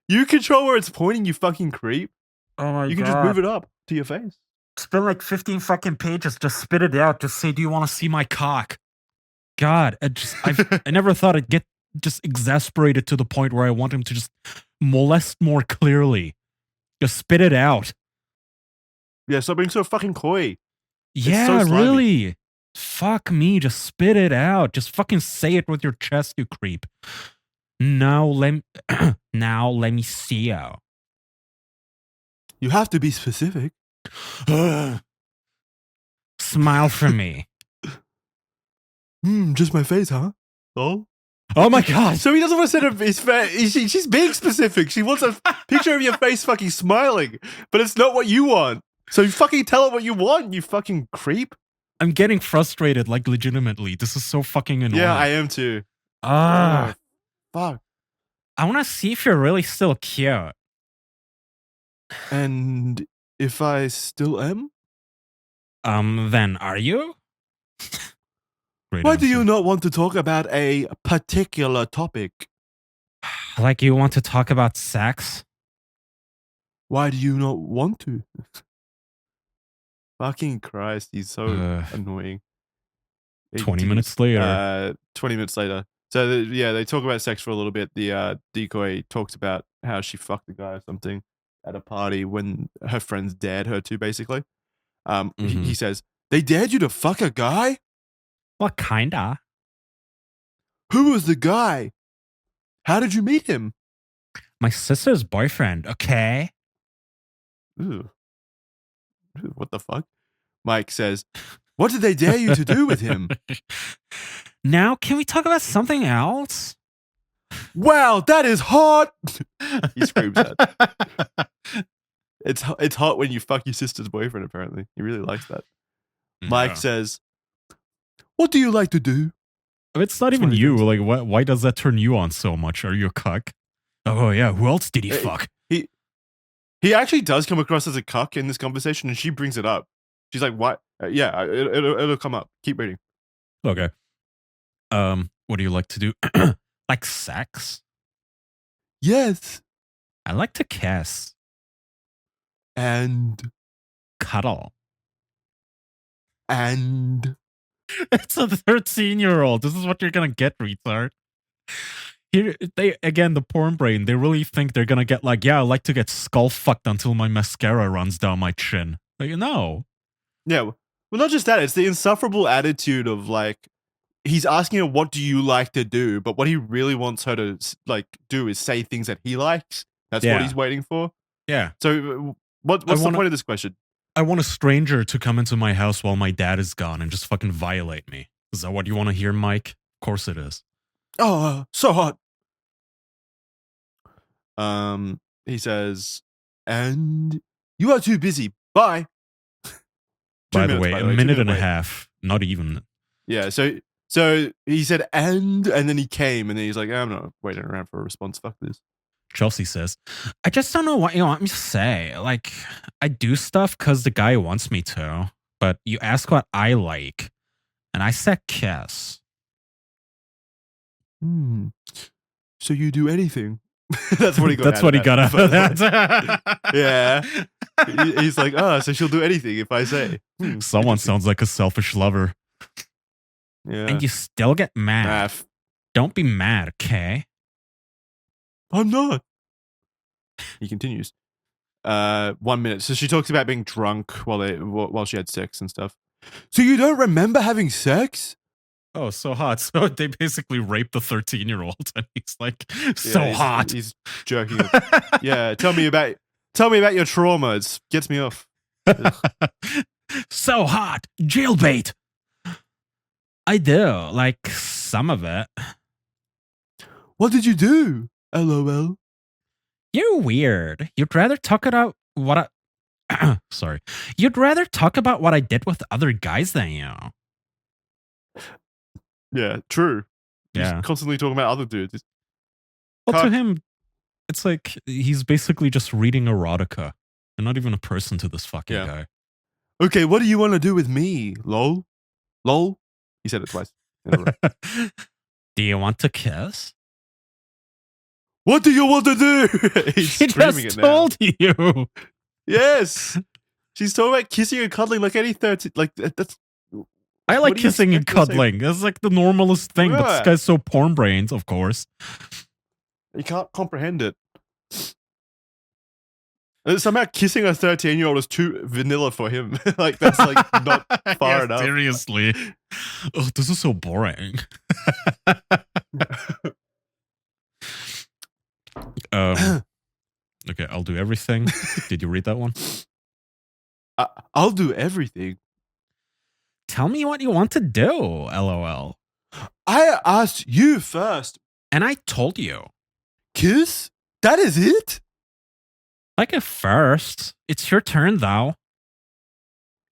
Speaker 1: You control where it's pointing, you fucking creep.
Speaker 2: Oh my
Speaker 1: You can just move it up to your face.
Speaker 2: It's been like 15 fucking pages. Just spit it out. Just say, do you want to see my cock? God, I never thought I'd get just exasperated to the point where I want him to just molest more clearly. Just spit it out.
Speaker 1: Yeah, stop being so fucking coy.
Speaker 2: Yeah,
Speaker 1: so slimy.
Speaker 2: really. Fuck me. Just spit it out. Just fucking say it with your chest, you creep. Now let me see you.
Speaker 1: You have to be specific.
Speaker 2: Smile for me.
Speaker 1: Just my face, huh? Oh?
Speaker 2: Oh my god.
Speaker 1: So he doesn't want to send his face. She's being specific. She wants a picture of your face fucking smiling, but it's not what you want. So you fucking tell her what you want, you fucking creep.
Speaker 2: I'm getting frustrated, like legitimately. This is so fucking annoying.
Speaker 1: Yeah, I am too.
Speaker 2: Ah.
Speaker 1: Fuck.
Speaker 2: I want to see if you're really still cute.
Speaker 1: And if I still am?
Speaker 2: Then are you?
Speaker 1: Why do you not want to talk about a particular topic?
Speaker 2: Like you want to talk about sex?
Speaker 1: Why do you not want to? Fucking Christ, he's so annoying.
Speaker 2: 20 minutes later.
Speaker 1: 20 minutes later. So they talk about sex for a little bit. The decoy talks about how she fucked the guy or something at a party when her friends dared her to, basically. He says, they dared you to fuck a guy?
Speaker 2: What kinda?
Speaker 1: Who was the guy? How did you meet him?
Speaker 2: My sister's boyfriend, okay?
Speaker 1: Ooh. What the fuck? Mike says, what did they dare you to do with him?
Speaker 2: Now, can we talk about something else?
Speaker 1: Wow, that is hot! He screams that. It's hot when you fuck your sister's boyfriend, apparently. He really likes that. Yeah. Mike says, what do you like to do?
Speaker 2: It's not even you. Like, why does that turn you on so much? Are you a cuck? Oh, yeah. Who else did he fuck?
Speaker 1: He actually does come across as a cuck in this conversation, and she brings it up. She's like, what? Yeah, it'll come up. Keep reading.
Speaker 2: Okay. What do you like to do? Like sex?
Speaker 1: Yes.
Speaker 2: I like to kiss.
Speaker 1: And
Speaker 2: cuddle.
Speaker 1: And
Speaker 2: it's a 13-year-old. This is what you're gonna get, retard. Here they again, the porn brain, they really think they're gonna get like, yeah, I like to get skull fucked until my mascara runs down my chin. Like, no.
Speaker 1: Yeah. Well, not just that. It's the insufferable attitude of like he's asking her, "What do you like to do?" But what he really wants her to like do is say things that he likes. That's what
Speaker 2: Yeah.
Speaker 1: he's waiting for.
Speaker 2: Yeah.
Speaker 1: So, what's the
Speaker 2: wanna
Speaker 1: point of this question?
Speaker 2: I want a stranger to come into my house while my dad is gone and just fucking violate me. Is that what you want to hear, Mike? Of course it is.
Speaker 1: Oh, so hot. He says, and you are too busy. Bye.
Speaker 2: By the
Speaker 1: 2 minutes,
Speaker 2: way,
Speaker 1: by
Speaker 2: a
Speaker 1: the way.
Speaker 2: minute
Speaker 1: 2 minute
Speaker 2: and a
Speaker 1: wait.
Speaker 2: half. Not even.
Speaker 1: Yeah. So he said, and then he came, and then he's like, I'm not waiting around for a response. Fuck this.
Speaker 2: Chelsea says, I just don't know what you want me to say. Like, I do stuff because the guy wants me to, but you ask what I like, and I said kiss.
Speaker 1: So you do anything. That's what he got.
Speaker 2: That's what he got out of that.
Speaker 1: Yeah. He's like, oh, so she'll do anything if I say.
Speaker 2: Someone sounds like a selfish lover.
Speaker 1: Yeah.
Speaker 2: And you still get mad.
Speaker 1: Math.
Speaker 2: Don't be mad, okay?
Speaker 1: I'm not. He continues. 1 minute. So she talks about being drunk while she had sex and stuff. So you don't remember having sex?
Speaker 2: Oh, so hot. So they basically raped the 13-year-old, and he's like, so hot.
Speaker 1: He's jerking it. Yeah, tell me about your trauma. It gets me off.
Speaker 2: So hot. Jailbait. I do. Like, some of it.
Speaker 1: What did you do? LOL.
Speaker 2: You're weird. You'd rather talk about what I... Sorry. You'd rather talk about what I did with other guys than you.
Speaker 1: Yeah, true.
Speaker 2: Yeah.
Speaker 1: He's constantly talking about other dudes.
Speaker 2: Well, to him, it's like he's basically just reading erotica. You're not even a person to this fucking guy.
Speaker 1: Okay, what do you want to do with me? Lol? Lol? He said it twice.
Speaker 2: Do you want to kiss?
Speaker 1: What do you want to do? He's
Speaker 2: she
Speaker 1: screaming
Speaker 2: just
Speaker 1: it now.
Speaker 2: told you.
Speaker 1: Yes. She's talking about kissing and cuddling like any 13. Like, that's.
Speaker 2: I like kissing and cuddling. That's like the normalest thing, but this guy's so porn brains, of course.
Speaker 1: You can't comprehend it. Somehow kissing a 13-year-old is too vanilla for him. Like, that's like not far enough.
Speaker 2: Seriously. Oh, this is so boring. Okay, I'll do everything. Did you read that one?
Speaker 1: I'll do everything.
Speaker 2: Tell me what you want to do, LOL.
Speaker 1: I asked you first.
Speaker 2: And I told you.
Speaker 1: Kiss? That is it?
Speaker 2: Like at first. It's your turn, though.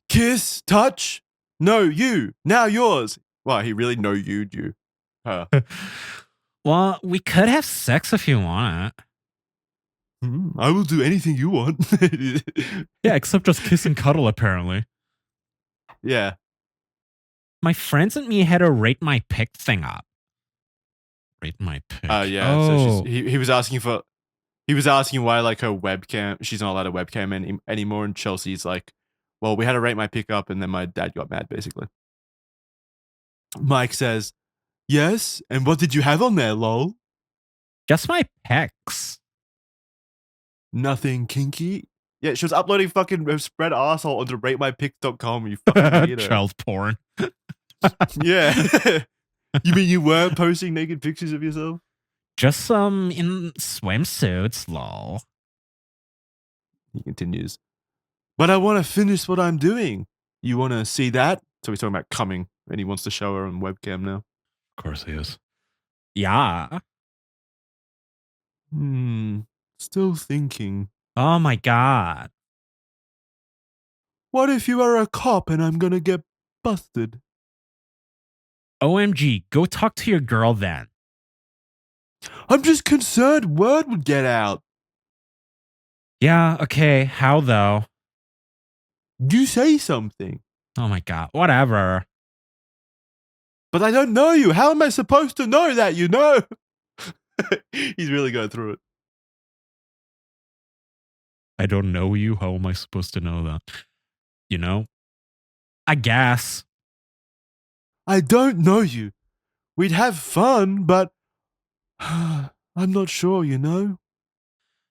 Speaker 1: Kiss, touch. No, you. Now yours. Wow, he really no you'd you. Her.
Speaker 2: Well, we could have sex if you want it.
Speaker 1: I will do anything you want.
Speaker 2: Yeah, except just kiss and cuddle, apparently.
Speaker 1: Yeah.
Speaker 2: My friends and me had to rate my pick thing up. Rate my pick.
Speaker 1: Yeah.
Speaker 2: Oh.
Speaker 1: So he was asking for. He was asking why, like, her webcam. She's not allowed a webcam anymore, and Chelsea's like, "Well, we had to rate my pick up, and then my dad got mad." Basically, Mike says, "Yes, and what did you have on there, lol?"
Speaker 2: Just my pecs.
Speaker 1: Nothing kinky. Yeah, she was uploading fucking spread arsehole onto ratemypics.com. You fucking weirdo.
Speaker 2: Child porn.
Speaker 1: Yeah. You mean you weren't posting naked pictures of yourself?
Speaker 2: Just some in swimsuits, lol.
Speaker 1: He continues. But I want to finish what I'm doing. You want to see that? So he's talking about coming, and he wants to show her on webcam now.
Speaker 2: Of course he is. Yeah.
Speaker 1: Still thinking.
Speaker 2: Oh my god.
Speaker 1: What if you are a cop and I'm gonna get busted?
Speaker 2: OMG, go talk to your girl then.
Speaker 1: I'm just concerned word would get out.
Speaker 2: Yeah, okay. How though?
Speaker 1: You say something.
Speaker 2: Oh my god. Whatever.
Speaker 1: But I don't know you. How am I supposed to know that you know? He's really going through it.
Speaker 2: I don't know you. How am I supposed to know that? You know? I guess.
Speaker 1: I don't know you. We'd have fun, but I'm not sure, you know?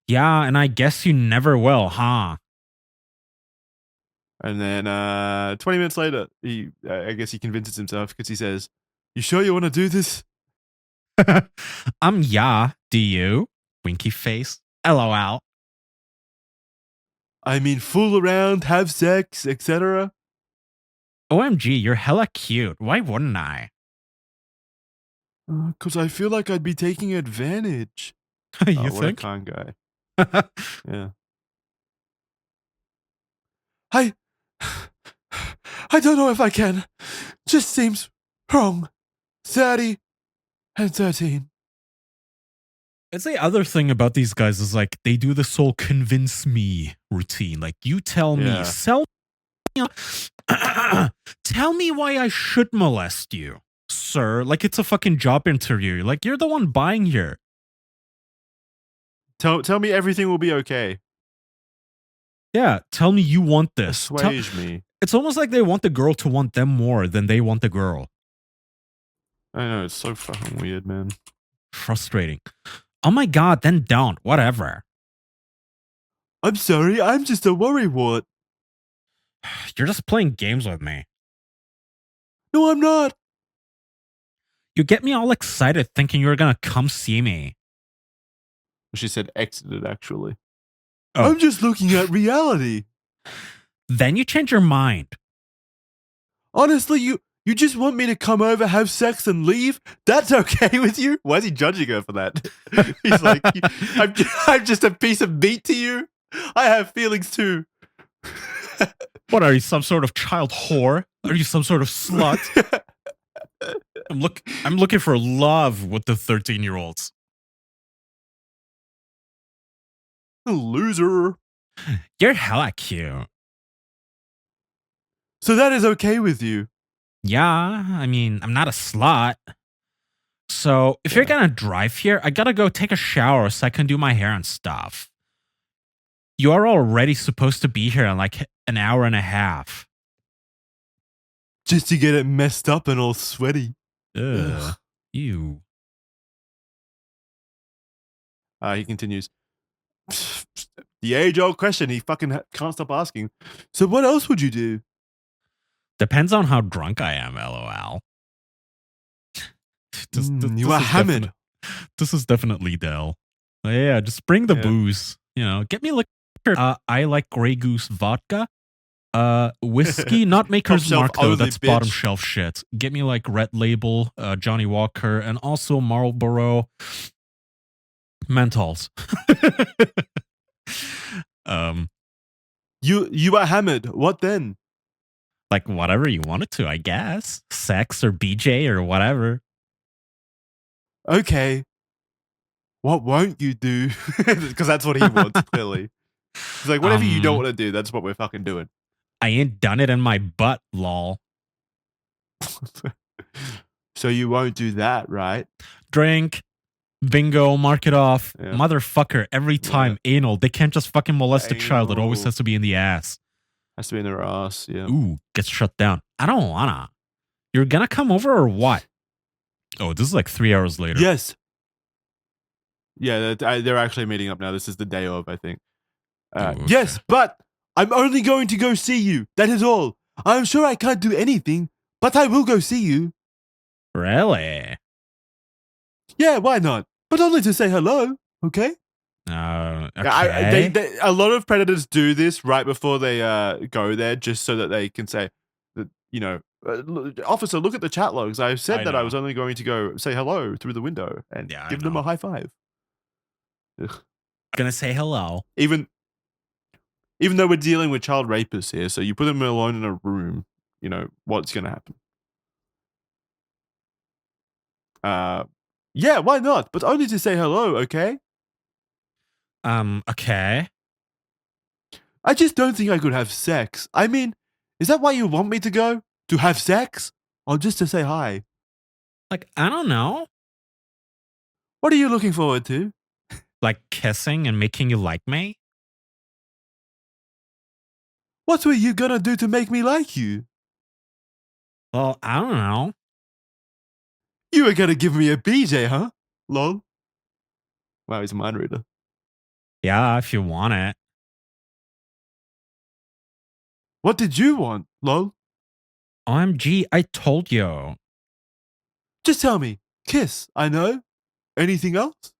Speaker 2: Yeah, and I guess you never will, huh?
Speaker 1: And then 20 minutes later, I guess he convinces himself because he says, "You sure you want to do this?"
Speaker 2: Yeah. Do you? Winky face. LOL.
Speaker 1: I mean, fool around, have sex, etc.
Speaker 2: OMG, you're hella cute. Why wouldn't I?
Speaker 1: Because I feel like I'd be taking advantage.
Speaker 2: You
Speaker 1: Oh, what a
Speaker 2: think?
Speaker 1: kind guy. Yeah. I. I don't know if I can. Just seems wrong. 30 and 13.
Speaker 2: It's the other thing about these guys is like they do this whole convince me routine. Like you tell me,
Speaker 1: Yeah.
Speaker 2: sell me, tell me why I should molest you, sir. Like it's a fucking job interview. Like you're the one buying here.
Speaker 1: Tell me everything will be okay.
Speaker 2: Yeah, tell me you want this.
Speaker 1: Assuage me.
Speaker 2: It's almost like they want the girl to want them more than they want the girl.
Speaker 1: I know, it's so fucking weird, man.
Speaker 2: Frustrating. Oh my god, then don't. Whatever.
Speaker 1: I'm sorry, I'm just a worrywart.
Speaker 2: You're just playing games with me.
Speaker 1: No, I'm not.
Speaker 2: You get me all excited thinking you're gonna come see me.
Speaker 1: She said exited, actually.
Speaker 2: Oh.
Speaker 1: I'm just looking at reality.
Speaker 2: Then you change your mind.
Speaker 1: Honestly, you just want me to come over, have sex, and leave? That's okay with you? Why is he judging her for that? He's like, I'm just a piece of meat to you? I have feelings too.
Speaker 2: What are you, some sort of child whore? Are you some sort of slut? I'm looking for love with the 13-year-olds.
Speaker 1: Loser.
Speaker 2: You're hella cute.
Speaker 1: So that is okay with you?
Speaker 2: Yeah, I mean, I'm not a slut. So if you're gonna drive here, I gotta go take a shower so I can do my hair and stuff. You are already supposed to be here in like an hour and a half.
Speaker 1: Just to get it messed up and all sweaty.
Speaker 2: Ugh. Ew.
Speaker 1: He continues. The age-old question he fucking can't stop asking. So what else would you do?
Speaker 2: Depends on how drunk I am, lol.
Speaker 1: You are hammered.
Speaker 2: This is definitely Dell. Yeah, just bring the booze. You know, get me liquor. I like Grey Goose vodka. Whiskey, not Maker's Mark though. That's bitch. Bottom shelf shit. Get me like Red Label, Johnny Walker, and also Marlboro Menthols.
Speaker 1: You are hammered. What then?
Speaker 2: Like whatever you wanted to, I guess. Sex or BJ or whatever.
Speaker 1: Okay. What won't you do? Because that's what he wants, clearly. He's like, whatever you don't want to do, that's what we're fucking doing.
Speaker 2: I ain't done it in my butt, lol.
Speaker 1: So you won't do that, right?
Speaker 2: Drink. Bingo, mark it off. Yeah. Motherfucker, every time anal. They can't just fucking molest a child. It always has to be in the ass.
Speaker 1: Has to be in their ass, yeah.
Speaker 2: Ooh, gets shut down. I don't wanna. You're gonna come over or what? Oh, this is like 3 hours later.
Speaker 1: Yes. Yeah, they're actually meeting up now. This is the day of, I think. Okay. Yes, but I'm only going to go see you. That is all. I'm sure I can't do anything, but I will go see you.
Speaker 2: Really?
Speaker 1: Yeah, why not? But only to say hello, okay?
Speaker 2: Okay.
Speaker 1: A lot of predators do this right before they go there, just so that they can say, that, you know, officer, look at the chat logs. I said that I was only going to go say hello through the window and give them a high five. Ugh.
Speaker 2: Gonna say hello.
Speaker 1: Even though we're dealing with child rapists here, so you put them alone in a room, you know, what's gonna happen? Yeah, why not? But only to say hello, okay?
Speaker 2: Okay.
Speaker 1: I just don't think I could have sex. I mean, is that why you want me to go? To have sex? Or just to say hi?
Speaker 2: Like, I don't know.
Speaker 1: What are you looking forward to?
Speaker 2: Like kissing and making you like me?
Speaker 1: What were you gonna do to make me like you?
Speaker 2: Well, I don't know.
Speaker 1: You were gonna give me a BJ, huh? Lol. Wow, he's a mind reader.
Speaker 2: Yeah, if you want it.
Speaker 1: What did you want, lol?
Speaker 2: OMG, I told you.
Speaker 1: Just tell me. Kiss, I know. Anything else?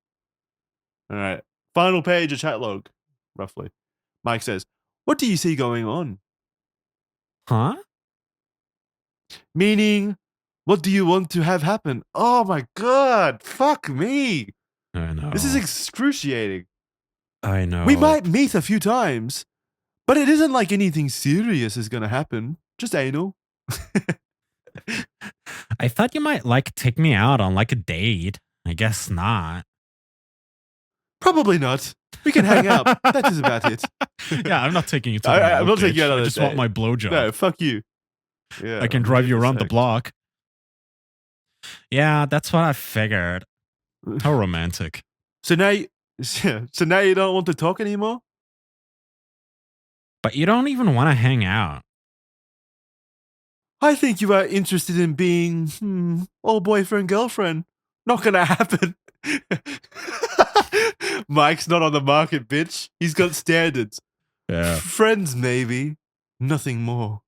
Speaker 1: All right. Final page of chat log, roughly. Mike says, what do you see going on?
Speaker 2: Huh?
Speaker 1: Meaning, what do you want to have happen? Oh my god. Fuck me.
Speaker 2: I know.
Speaker 1: This is excruciating.
Speaker 2: I know.
Speaker 1: We might meet a few times, but it isn't like anything serious is going to happen. Just anal.
Speaker 2: I thought you might like take me out on like a date. I guess not.
Speaker 1: Probably not. We can hang out. That is about it.
Speaker 2: Yeah, I'm not taking you to the
Speaker 1: I'm
Speaker 2: mall,
Speaker 1: not taking you out
Speaker 2: bitch.
Speaker 1: on
Speaker 2: I
Speaker 1: a
Speaker 2: just want
Speaker 1: date.
Speaker 2: my blowjob.
Speaker 1: No, fuck you. Yeah,
Speaker 2: I can drive you around the block. Yeah, that's what I figured. How romantic.
Speaker 1: So now you don't want to talk anymore?
Speaker 2: But you don't even want to hang out.
Speaker 1: I think you are interested in being old boyfriend girlfriend. Not gonna happen. Mike's not on the market, bitch. He's got standards.
Speaker 2: Yeah.
Speaker 1: Friends, maybe. Nothing more.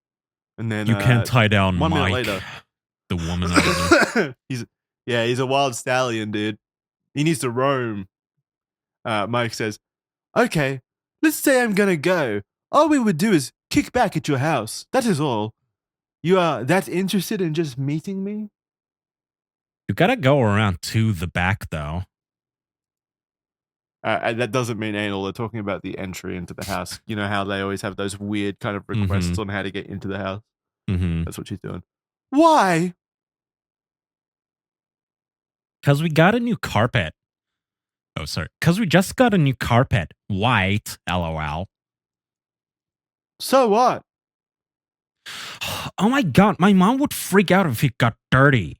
Speaker 1: And then
Speaker 2: You can't tie down
Speaker 1: 1 minute
Speaker 2: Mike,
Speaker 1: later,
Speaker 2: the woman over there.
Speaker 1: he's a wild stallion, dude. He needs to roam. Mike says, "Okay, let's say I'm gonna go. All we would do is kick back at your house. That is all. You are that interested in just meeting me?"
Speaker 2: You gotta go around to the back, though.
Speaker 1: And that doesn't mean anal. They're talking about the entry into the house. You know how they always have those weird kind of requests on how to get into the house?
Speaker 2: Mm-hmm.
Speaker 1: That's what she's doing. Why?
Speaker 2: Because we got a new carpet. Oh, sorry. Because we just got a new carpet. White. LOL.
Speaker 1: So what?
Speaker 2: Oh my god, my mom would freak out if it got dirty.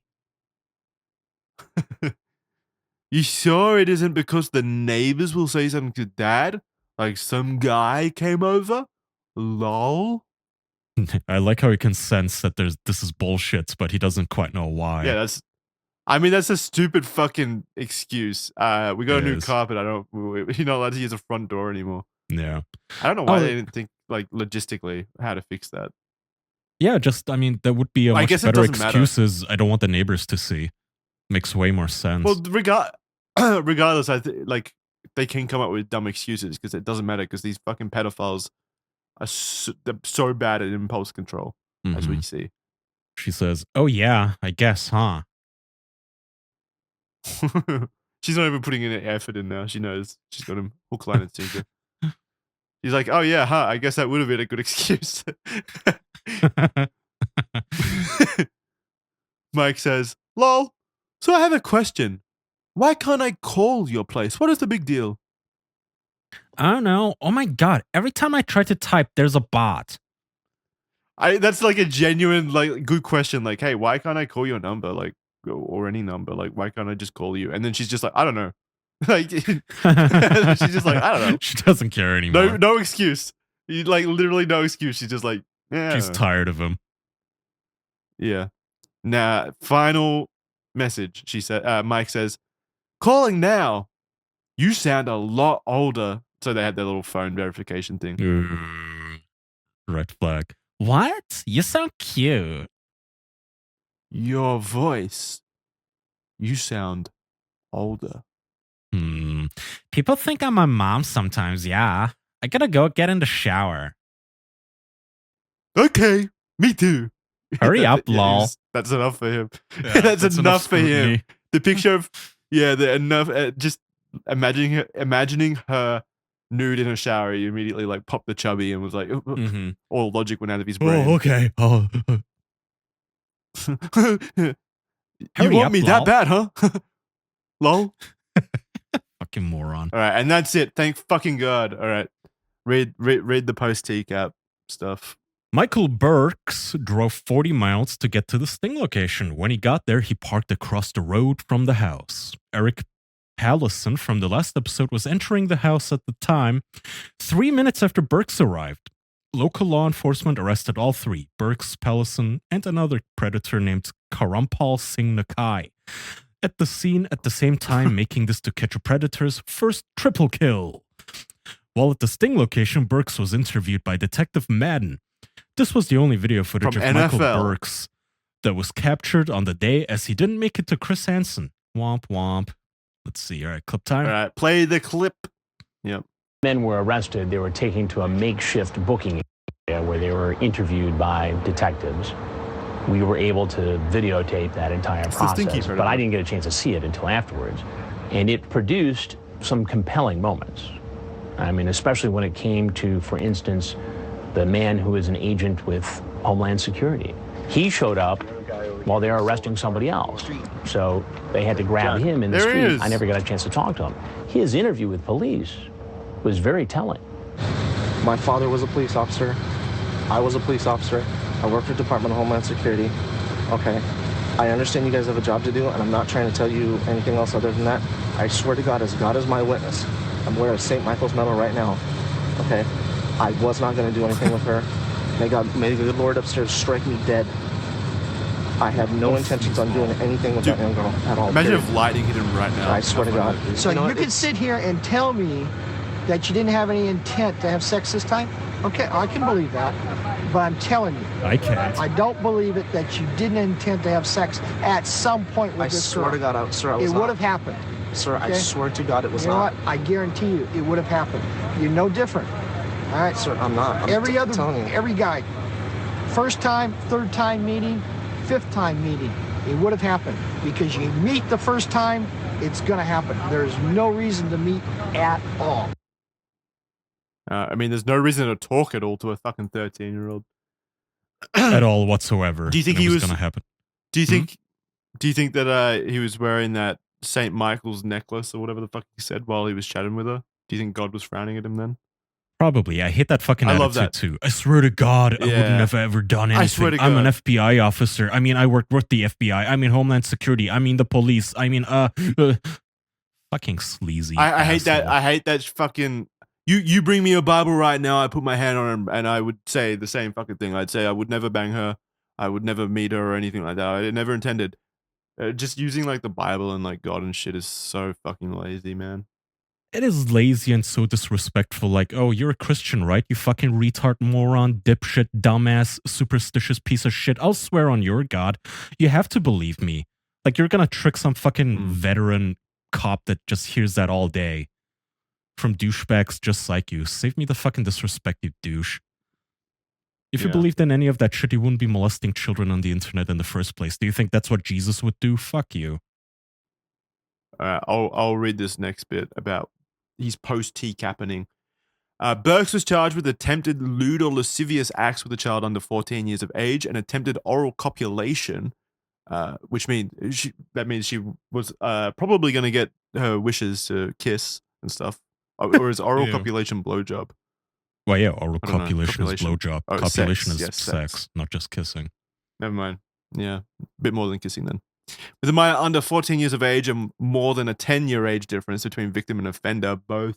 Speaker 1: You sure it isn't because the neighbors will say something to dad? Like some guy came over? Lol.
Speaker 2: I like how he can sense that this is bullshit, but he doesn't quite know why.
Speaker 1: Yeah, that's a stupid fucking excuse. We got a new carpet. You're not allowed to use a front door anymore.
Speaker 2: Yeah.
Speaker 1: I don't know why they didn't think like logistically how to fix that.
Speaker 2: Yeah, that would be a much better excuse. I don't want the neighbors to see. Makes way more sense.
Speaker 1: Well, regardless, I think like they can come up with dumb excuses because it doesn't matter because these fucking pedophiles are they're so bad at impulse control, as we see.
Speaker 2: She says, "Oh yeah, I guess, huh?"
Speaker 1: She's not even putting any effort in now. She knows she's got him hook, line, and sinker. He's like, "Oh yeah, huh? I guess that would have been a good excuse." Mike says, "Lol. So I have a question. Why can't I call your place? What is the big deal?"
Speaker 2: I don't know. Oh my god! Every time I try to type, there's a bot.
Speaker 1: That's like a genuine, like, good question. Like, hey, why can't I call your number? Like, or any number? Like, why can't I just call you? And then she's just like, I don't know. Like, she's just like, I don't know.
Speaker 2: She doesn't care anymore.
Speaker 1: No excuse. Like, literally no excuse. She's just like, yeah.
Speaker 2: She's tired of him.
Speaker 1: Yeah. Nah. Final message. She said. Mike says, "Calling now. You sound a lot older." So they had their little phone verification thing.
Speaker 2: Red flag. What? You sound cute.
Speaker 1: Your voice. You sound older.
Speaker 2: People think I'm my mom sometimes, yeah. I gotta go get in the shower.
Speaker 1: Okay, me too.
Speaker 2: Hurry up, lol.
Speaker 1: That's enough for him.
Speaker 2: Yeah,
Speaker 1: that's enough for him.
Speaker 2: scrutiny.
Speaker 1: The picture of enough. Just imagining her nude in a shower. He immediately like popped the chubby and was like, all logic went out of his brain.
Speaker 2: Oh, okay. Oh.
Speaker 1: You want me that bad, huh? Lol.
Speaker 2: Fucking moron.
Speaker 1: All right, and that's it. Thank fucking God. All right, read the post TCAP stuff.
Speaker 2: Michael Burks drove 40 miles to get to the sting location. When he got there, he parked across the road from the house. Eric Pallison from the last episode was entering the house at the time. 3 minutes after Burks arrived, local law enforcement arrested all three, Burks, Pallison, and another predator named Karampal Singh Nakai. at the scene at the same time, making this To Catch a Predator's first triple kill. While at the sting location, Burks was interviewed by Detective Madden. This was the only video footage
Speaker 1: From
Speaker 2: of Michael
Speaker 1: NFL.
Speaker 2: Burks that was captured on the day, as he didn't make it to Chris Hansen. Womp womp. Let's see. All right, clip time.
Speaker 1: All right, play the clip. Yep.
Speaker 3: Men were arrested. They were taken to a makeshift booking area where they were interviewed by detectives. We were able to videotape that entire process, but I didn't get a chance to see it until afterwards. And it produced some compelling moments. I mean, especially when it came to, for instance, the man who is an agent with Homeland Security. He showed up while they were arresting somebody else. So they had to grab him in the street. I never got a chance to talk to him. His interview with police was very telling.
Speaker 4: My father was a police officer. I was a police officer. I worked for the Department of Homeland Security. Okay. I understand you guys have a job to do, and I'm not trying to tell you anything else other than that. I swear to God, as God is my witness, I'm wearing a St. Michael's medal right now. Okay. I was not going to do anything with her. May the good Lord upstairs strike me dead. I had no intentions on doing anything with that young girl at all.
Speaker 1: Imagine if lightning hit him right now.
Speaker 4: I swear to God.
Speaker 5: So you can sit here and tell me that you didn't have any intent to have sex this time? Okay, I can believe that. But I'm telling you,
Speaker 2: I can't.
Speaker 5: I don't believe it that you didn't intend to have sex at some point with this girl.
Speaker 4: I swear to God, sir, I was
Speaker 5: It would have happened.
Speaker 4: Sir, okay? I swear to God, it was
Speaker 5: you know
Speaker 4: not.
Speaker 5: What? I guarantee you, it would have happened. You're no different. All right,
Speaker 4: sir, I'm not.
Speaker 5: Every guy, first time, third time meeting, fifth time meeting, it would have happened because you meet the first time, it's gonna happen. There's no reason to meet at all.
Speaker 1: I mean, there's no reason to talk at all to a fucking 13-year-old.
Speaker 2: At all whatsoever.
Speaker 1: Do you think he was
Speaker 2: gonna happen?
Speaker 1: Do you think? Do you think that he was wearing that St. Michael's necklace or whatever the fuck he said while he was chatting with her? Do you think God was frowning at him then?
Speaker 2: Probably. I hate that fucking
Speaker 1: I
Speaker 2: attitude
Speaker 1: love that.
Speaker 2: too. I swear to God, I wouldn't have ever done anything.
Speaker 1: I swear to God.
Speaker 2: I'm an FBI officer. I mean, I work with the FBI. I mean, Homeland Security. I mean, the police. I mean, fucking sleazy.
Speaker 1: I hate that. I hate that fucking. You bring me a Bible right now. I put my hand on her, and I would say the same fucking thing. I'd say I would never bang her. I would never meet her or anything like that. I never intended. Just using like the Bible and like God and shit is so fucking lazy, man.
Speaker 2: It is lazy and so disrespectful. Like, oh, you're a Christian, right? You fucking retard, moron, dipshit, dumbass, superstitious piece of shit. I'll swear on your God. You have to believe me. Like, you're gonna trick some fucking veteran cop that just hears that all day from douchebags just like you. Save me the fucking disrespect, you douche. If you believed in any of that shit, you wouldn't be molesting children on the internet in the first place. Do you think that's what Jesus would do? Fuck you.
Speaker 1: I'll read this next bit about his post-TCAPing. Burks was charged with attempted lewd or lascivious acts with a child under 14 years of age and attempted oral copulation, which means she was probably going to get her wishes to kiss and stuff. Or is oral copulation blowjob?
Speaker 2: Well, yeah, oral copulation is blowjob.
Speaker 1: Oh,
Speaker 2: copulation
Speaker 1: sex.
Speaker 2: is sex, not just kissing.
Speaker 1: Never mind. Yeah, a bit more than kissing then. With a minor under 14 years of age and more than a 10-year age difference between victim and offender, both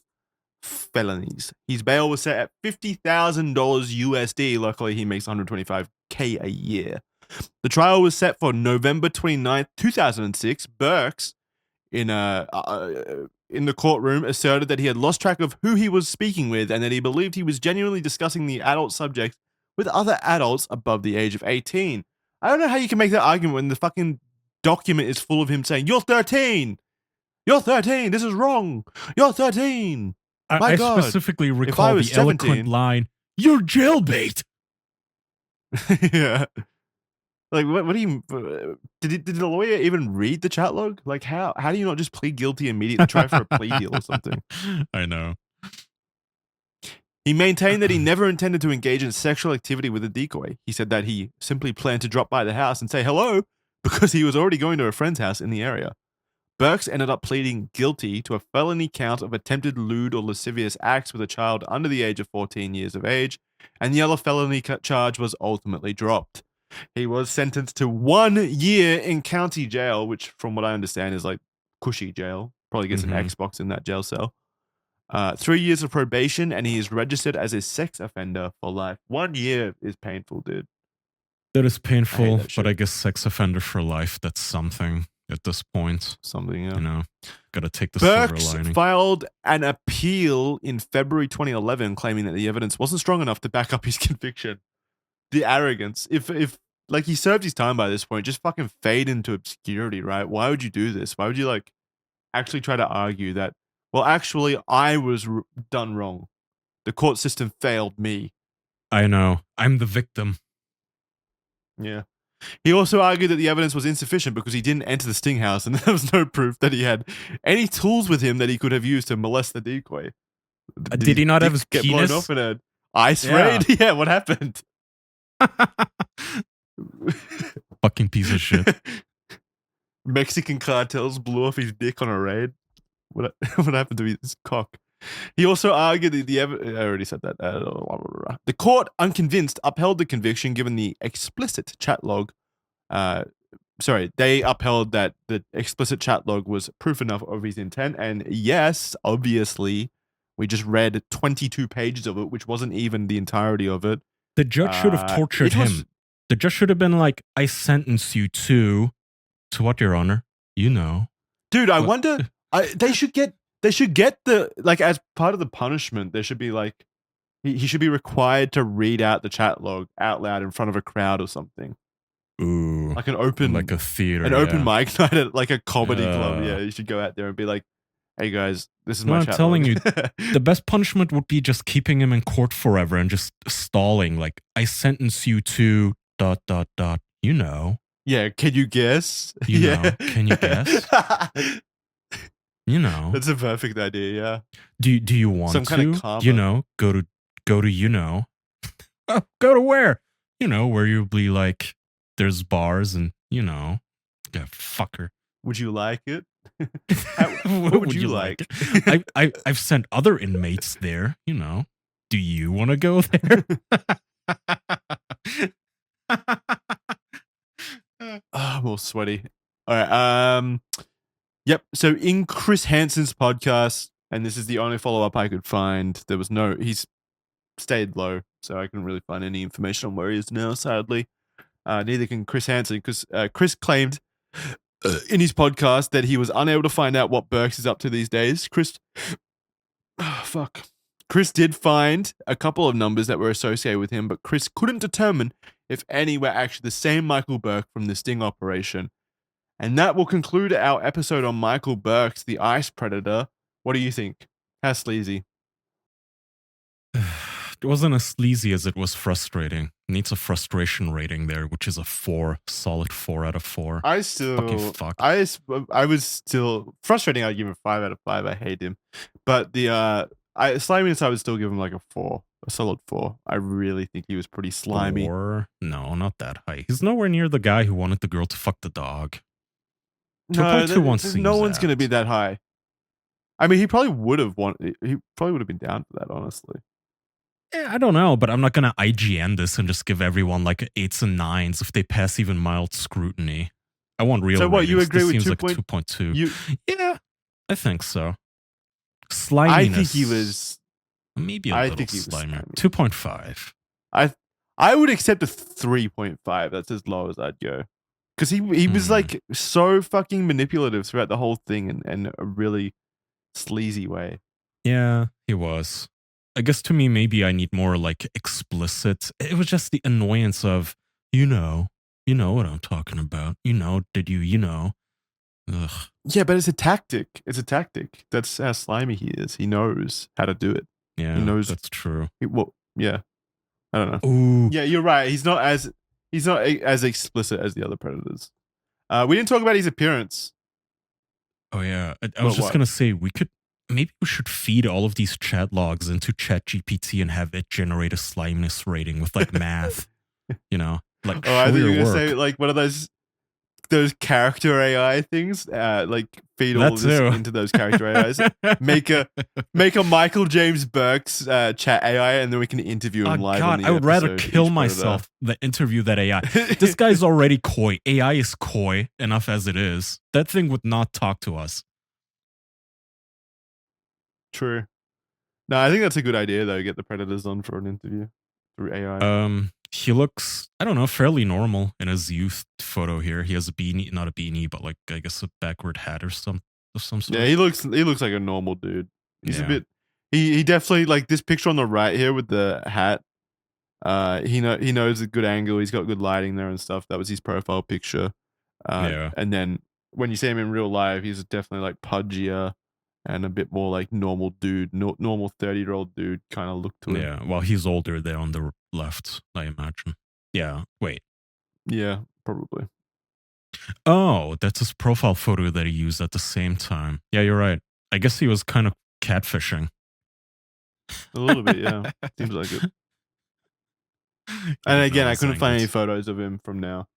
Speaker 1: felonies. His bail was set at $50,000 USD. Luckily, he makes $125K a year. The trial was set for November 29th, 2006. Burks, in the courtroom, asserted that he had lost track of who he was speaking with and that he believed he was genuinely discussing the adult subject with other adults above the age of 18. I don't know how you can make that argument when the fucking document is full of him saying, "You're 13! You're 13! This is wrong! You're 13!"
Speaker 2: I specifically recall the eloquent line, "You're jailbait!"
Speaker 1: Yeah. Like, what do you... Did the lawyer even read the chat log? Like, how do you not just plead guilty immediately? Try for a plea deal or something.
Speaker 2: I know.
Speaker 1: He maintained that he never intended to engage in sexual activity with a decoy. He said that he simply planned to drop by the house and say hello because he was already going to a friend's house in the area. Burks ended up pleading guilty to a felony count of attempted lewd or lascivious acts with a child under the age of 14 years of age, and the other felony charge was ultimately dropped. He was sentenced to 1 year in county jail, which from what I understand is like cushy jail. Probably gets an Xbox in that jail cell. 3 years of probation, and he is registered as a sex offender for life. 1 year is painful, dude.
Speaker 2: That is painful, but I guess sex offender for life, that's something. at this point.
Speaker 1: Something, yeah.
Speaker 2: You know, gotta take the silver
Speaker 1: Burks
Speaker 2: lining.
Speaker 1: filed an appeal in February 2011 claiming that the evidence wasn't strong enough to back up his conviction. The arrogance. If like he served his time by this point, just fucking fade into obscurity, right? Why would you do this? Why would you like actually try to argue that, well, actually, I was done wrong. The court system failed me.
Speaker 2: I know. I'm the victim.
Speaker 1: Yeah. He also argued that the evidence was insufficient because he didn't enter the sting house and there was no proof that he had any tools with him that he could have used to molest the decoy.
Speaker 2: Did he not have his
Speaker 1: get
Speaker 2: penis?
Speaker 1: blown off in an ice raid? Yeah, what happened?
Speaker 2: Fucking piece of shit.
Speaker 1: Mexican cartels blew off his dick on a raid. What happened to his cock? He also argued that I already said that. The court, unconvinced, upheld the conviction given the explicit chat log. They upheld that the explicit chat log was proof enough of his intent. And yes, obviously, we just read 22 pages of it, which wasn't even the entirety of it.
Speaker 2: The judge should have tortured him. The judge should have been like, I sentence you to what, Your Honor? You know.
Speaker 1: Dude, I wonder, they should get the, like, as part of the punishment, there should be like, he should be required to read out the chat log out loud in front of a crowd or something.
Speaker 2: Ooh.
Speaker 1: Like an open,
Speaker 2: like a theater.
Speaker 1: An open mic night at like a comedy club. Yeah, you should go out there and be like, hey guys, this is my chat log. I'm
Speaker 2: telling you, the best punishment would be just keeping him in court forever and just stalling. Like, I sentence you to ... You know.
Speaker 1: Yeah, can you guess?
Speaker 2: You know. Can you guess? You know.
Speaker 1: That's a perfect idea, yeah.
Speaker 2: Do you want
Speaker 1: some
Speaker 2: to,
Speaker 1: kind of karma.
Speaker 2: You know, go to you know. Go to where? You know, where you'll be like, there's bars and, you know, yeah, fucker.
Speaker 1: Would you like it?
Speaker 2: What would you like? I've sent other inmates there, you know. Do you want to go there?
Speaker 1: I'm all sweaty. All right. Yep. So in Chris Hansen's podcast, and this is the only follow-up I could find, he's stayed low, so I couldn't really find any information on where he is now, sadly. Neither can Chris Hansen, because Chris claimed in his podcast that he was unable to find out what Burks is up to these days. Chris did find a couple of numbers that were associated with him, but Chris couldn't determine if any were actually the same Michael Burke from the sting operation. And that will conclude our episode on Michael Burks, the ice predator. What do you think? How sleazy?
Speaker 2: It wasn't as sleazy as it was frustrating. It needs a frustration rating there, which is a 4, solid 4 out of 4.
Speaker 1: I was still frustrating. I'd give him 5 out of 5. I hate him, but the sliminess I would still give him like a 4, a solid 4. I really think he was pretty slimy.
Speaker 2: 4? No, not that high. He's nowhere near the guy who wanted the girl to fuck the dog.
Speaker 1: No, no one's going to be that high. I mean, he probably would have been down for that, honestly.
Speaker 2: I don't know, but I'm not going to IGN this and just give everyone like 8s and 9s if they pass even mild scrutiny. I want real
Speaker 1: So what,
Speaker 2: ratings.
Speaker 1: you agree
Speaker 2: this
Speaker 1: with
Speaker 2: seems
Speaker 1: 2.2?
Speaker 2: Like 2.2. Yeah, I think so. Sliminess.
Speaker 1: I think he was...
Speaker 2: Maybe a little slimy. 2.5.
Speaker 1: I would accept a 3.5. That's as low as I'd go. Because he was like so fucking manipulative throughout the whole thing in a really sleazy way.
Speaker 2: Yeah, he was. I guess to me, maybe I need more like explicit. It was just the annoyance of, you know what I'm talking about. You know. Ugh.
Speaker 1: Yeah, but it's a tactic. That's how slimy he is. He knows how to do it.
Speaker 2: Yeah,
Speaker 1: he knows.
Speaker 2: That's true.
Speaker 1: Yeah. I don't know.
Speaker 2: Ooh.
Speaker 1: Yeah, you're right. He's not as explicit as the other predators. We didn't talk about his appearance.
Speaker 2: Oh yeah, I was just gonna say we should feed all of these chat logs into ChatGPT and have it generate a sliminess rating with like math. You know, like
Speaker 1: I think you were gonna say like one of those character AI things. Like feed all of this into those character AIs. Make a Michael James Burks chat AI, and then we can interview him live.
Speaker 2: God, I would rather kill myself than interview that AI. This guy's already coy. AI is coy enough as it is. That thing would not talk to us.
Speaker 1: True. No, I think that's a good idea though. Get the predators on for an interview through AI.
Speaker 2: he looks, I don't know, fairly normal in his youth photo here. He has a beanie, not a beanie, but like I guess a backward hat or some of some sort.
Speaker 1: Yeah, he looks like a normal dude. He's a bit. He definitely like this picture on the right here with the hat. He knows a good angle. He's got good lighting there and stuff. That was his profile picture. And then when you see him in real life, he's definitely like pudgier and a bit more like normal dude, normal 30-year-old dude kind of look to him.
Speaker 2: Yeah, well, he's older there on the left, I imagine. Yeah, wait.
Speaker 1: Yeah, probably.
Speaker 2: Oh, that's his profile photo that he used at the same time. Yeah, you're right. I guess he was kind of catfishing.
Speaker 1: A little bit, yeah. Seems like it. And again, I couldn't find any photos of him from now.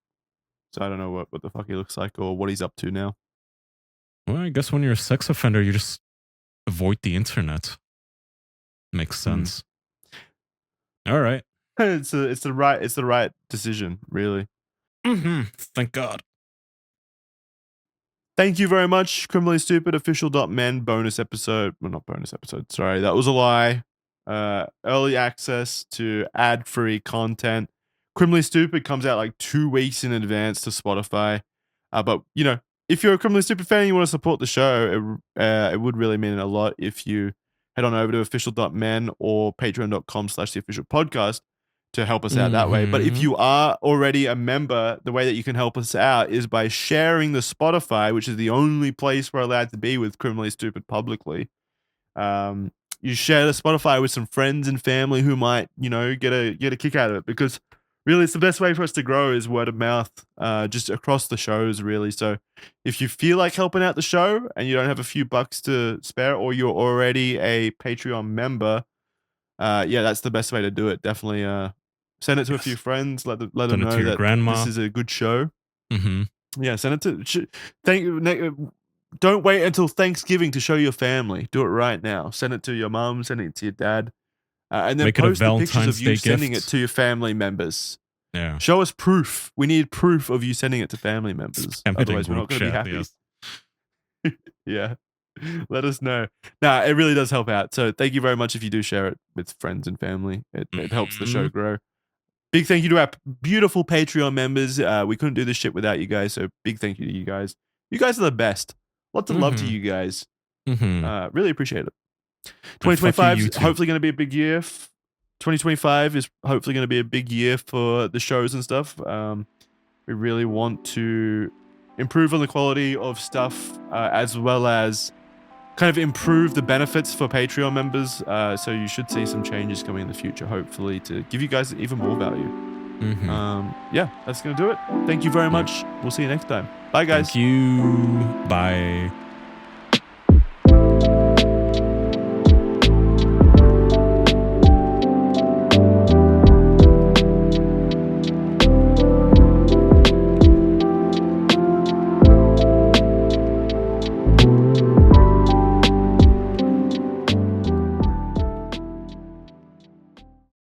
Speaker 1: So I don't know what the fuck he looks like or what he's up to now.
Speaker 2: Well, I guess when you're a sex offender, you just avoid the internet. Makes sense. All right.
Speaker 1: It's the right decision, really.
Speaker 2: Thank God.
Speaker 1: Thank you very much, Criminally Stupid official.men bonus episode. Well, not bonus episode. Sorry, that was a lie. Early access to ad-free content. Criminally Stupid comes out like 2 weeks in advance to Spotify. But you know, if you're a Criminally Stupid fan and you want to support the show, it would really mean a lot if you head on over to official.men or patreon.com/theofficialpodcast to help us out that way. But if you are already a member, the way that you can help us out is by sharing the Spotify, which is the only place we're allowed to be with Criminally Stupid publicly. You share the Spotify with some friends and family who might, you know, get a kick out of it, because really it's the best way for us to grow is word of mouth, just across the shows, really. So if you feel like helping out the show and you don't have a few bucks to spare, or you're already a Patreon member, yeah, that's the best way to do it. Definitely send it to a few friends, let them know that
Speaker 2: grandma.
Speaker 1: This is a good show. Yeah, send it to don't wait until Thanksgiving to show your family. Do it right now. Send it to your mom, send it to your dad, and then
Speaker 2: Make
Speaker 1: post
Speaker 2: it a
Speaker 1: the pictures of you
Speaker 2: Day
Speaker 1: sending
Speaker 2: gift.
Speaker 1: it to your family members.
Speaker 2: Yeah.
Speaker 1: Show us proof. We need proof of you sending it to family members. Otherwise, we're not going to be happy. Yes. Yeah. Let us know. Nah, it really does help out. So thank you very much if you do share it with friends and family. It helps the show grow. Big thank you to our beautiful Patreon members. We couldn't do this shit without you guys. So big thank you to you guys. You guys are the best. Lots of love to you guys. Really appreciate it. 2025 is hopefully going to be a big year. 2025 is hopefully going to be a big year for the shows and stuff. We really want to improve on the quality of stuff, as well as kind of improve the benefits for Patreon members. So you should see some changes coming in the future, hopefully, to give you guys even more value. Yeah, that's going to do it. Thank you very much. We'll see you next time. Bye, guys.
Speaker 2: Thank you. Bye.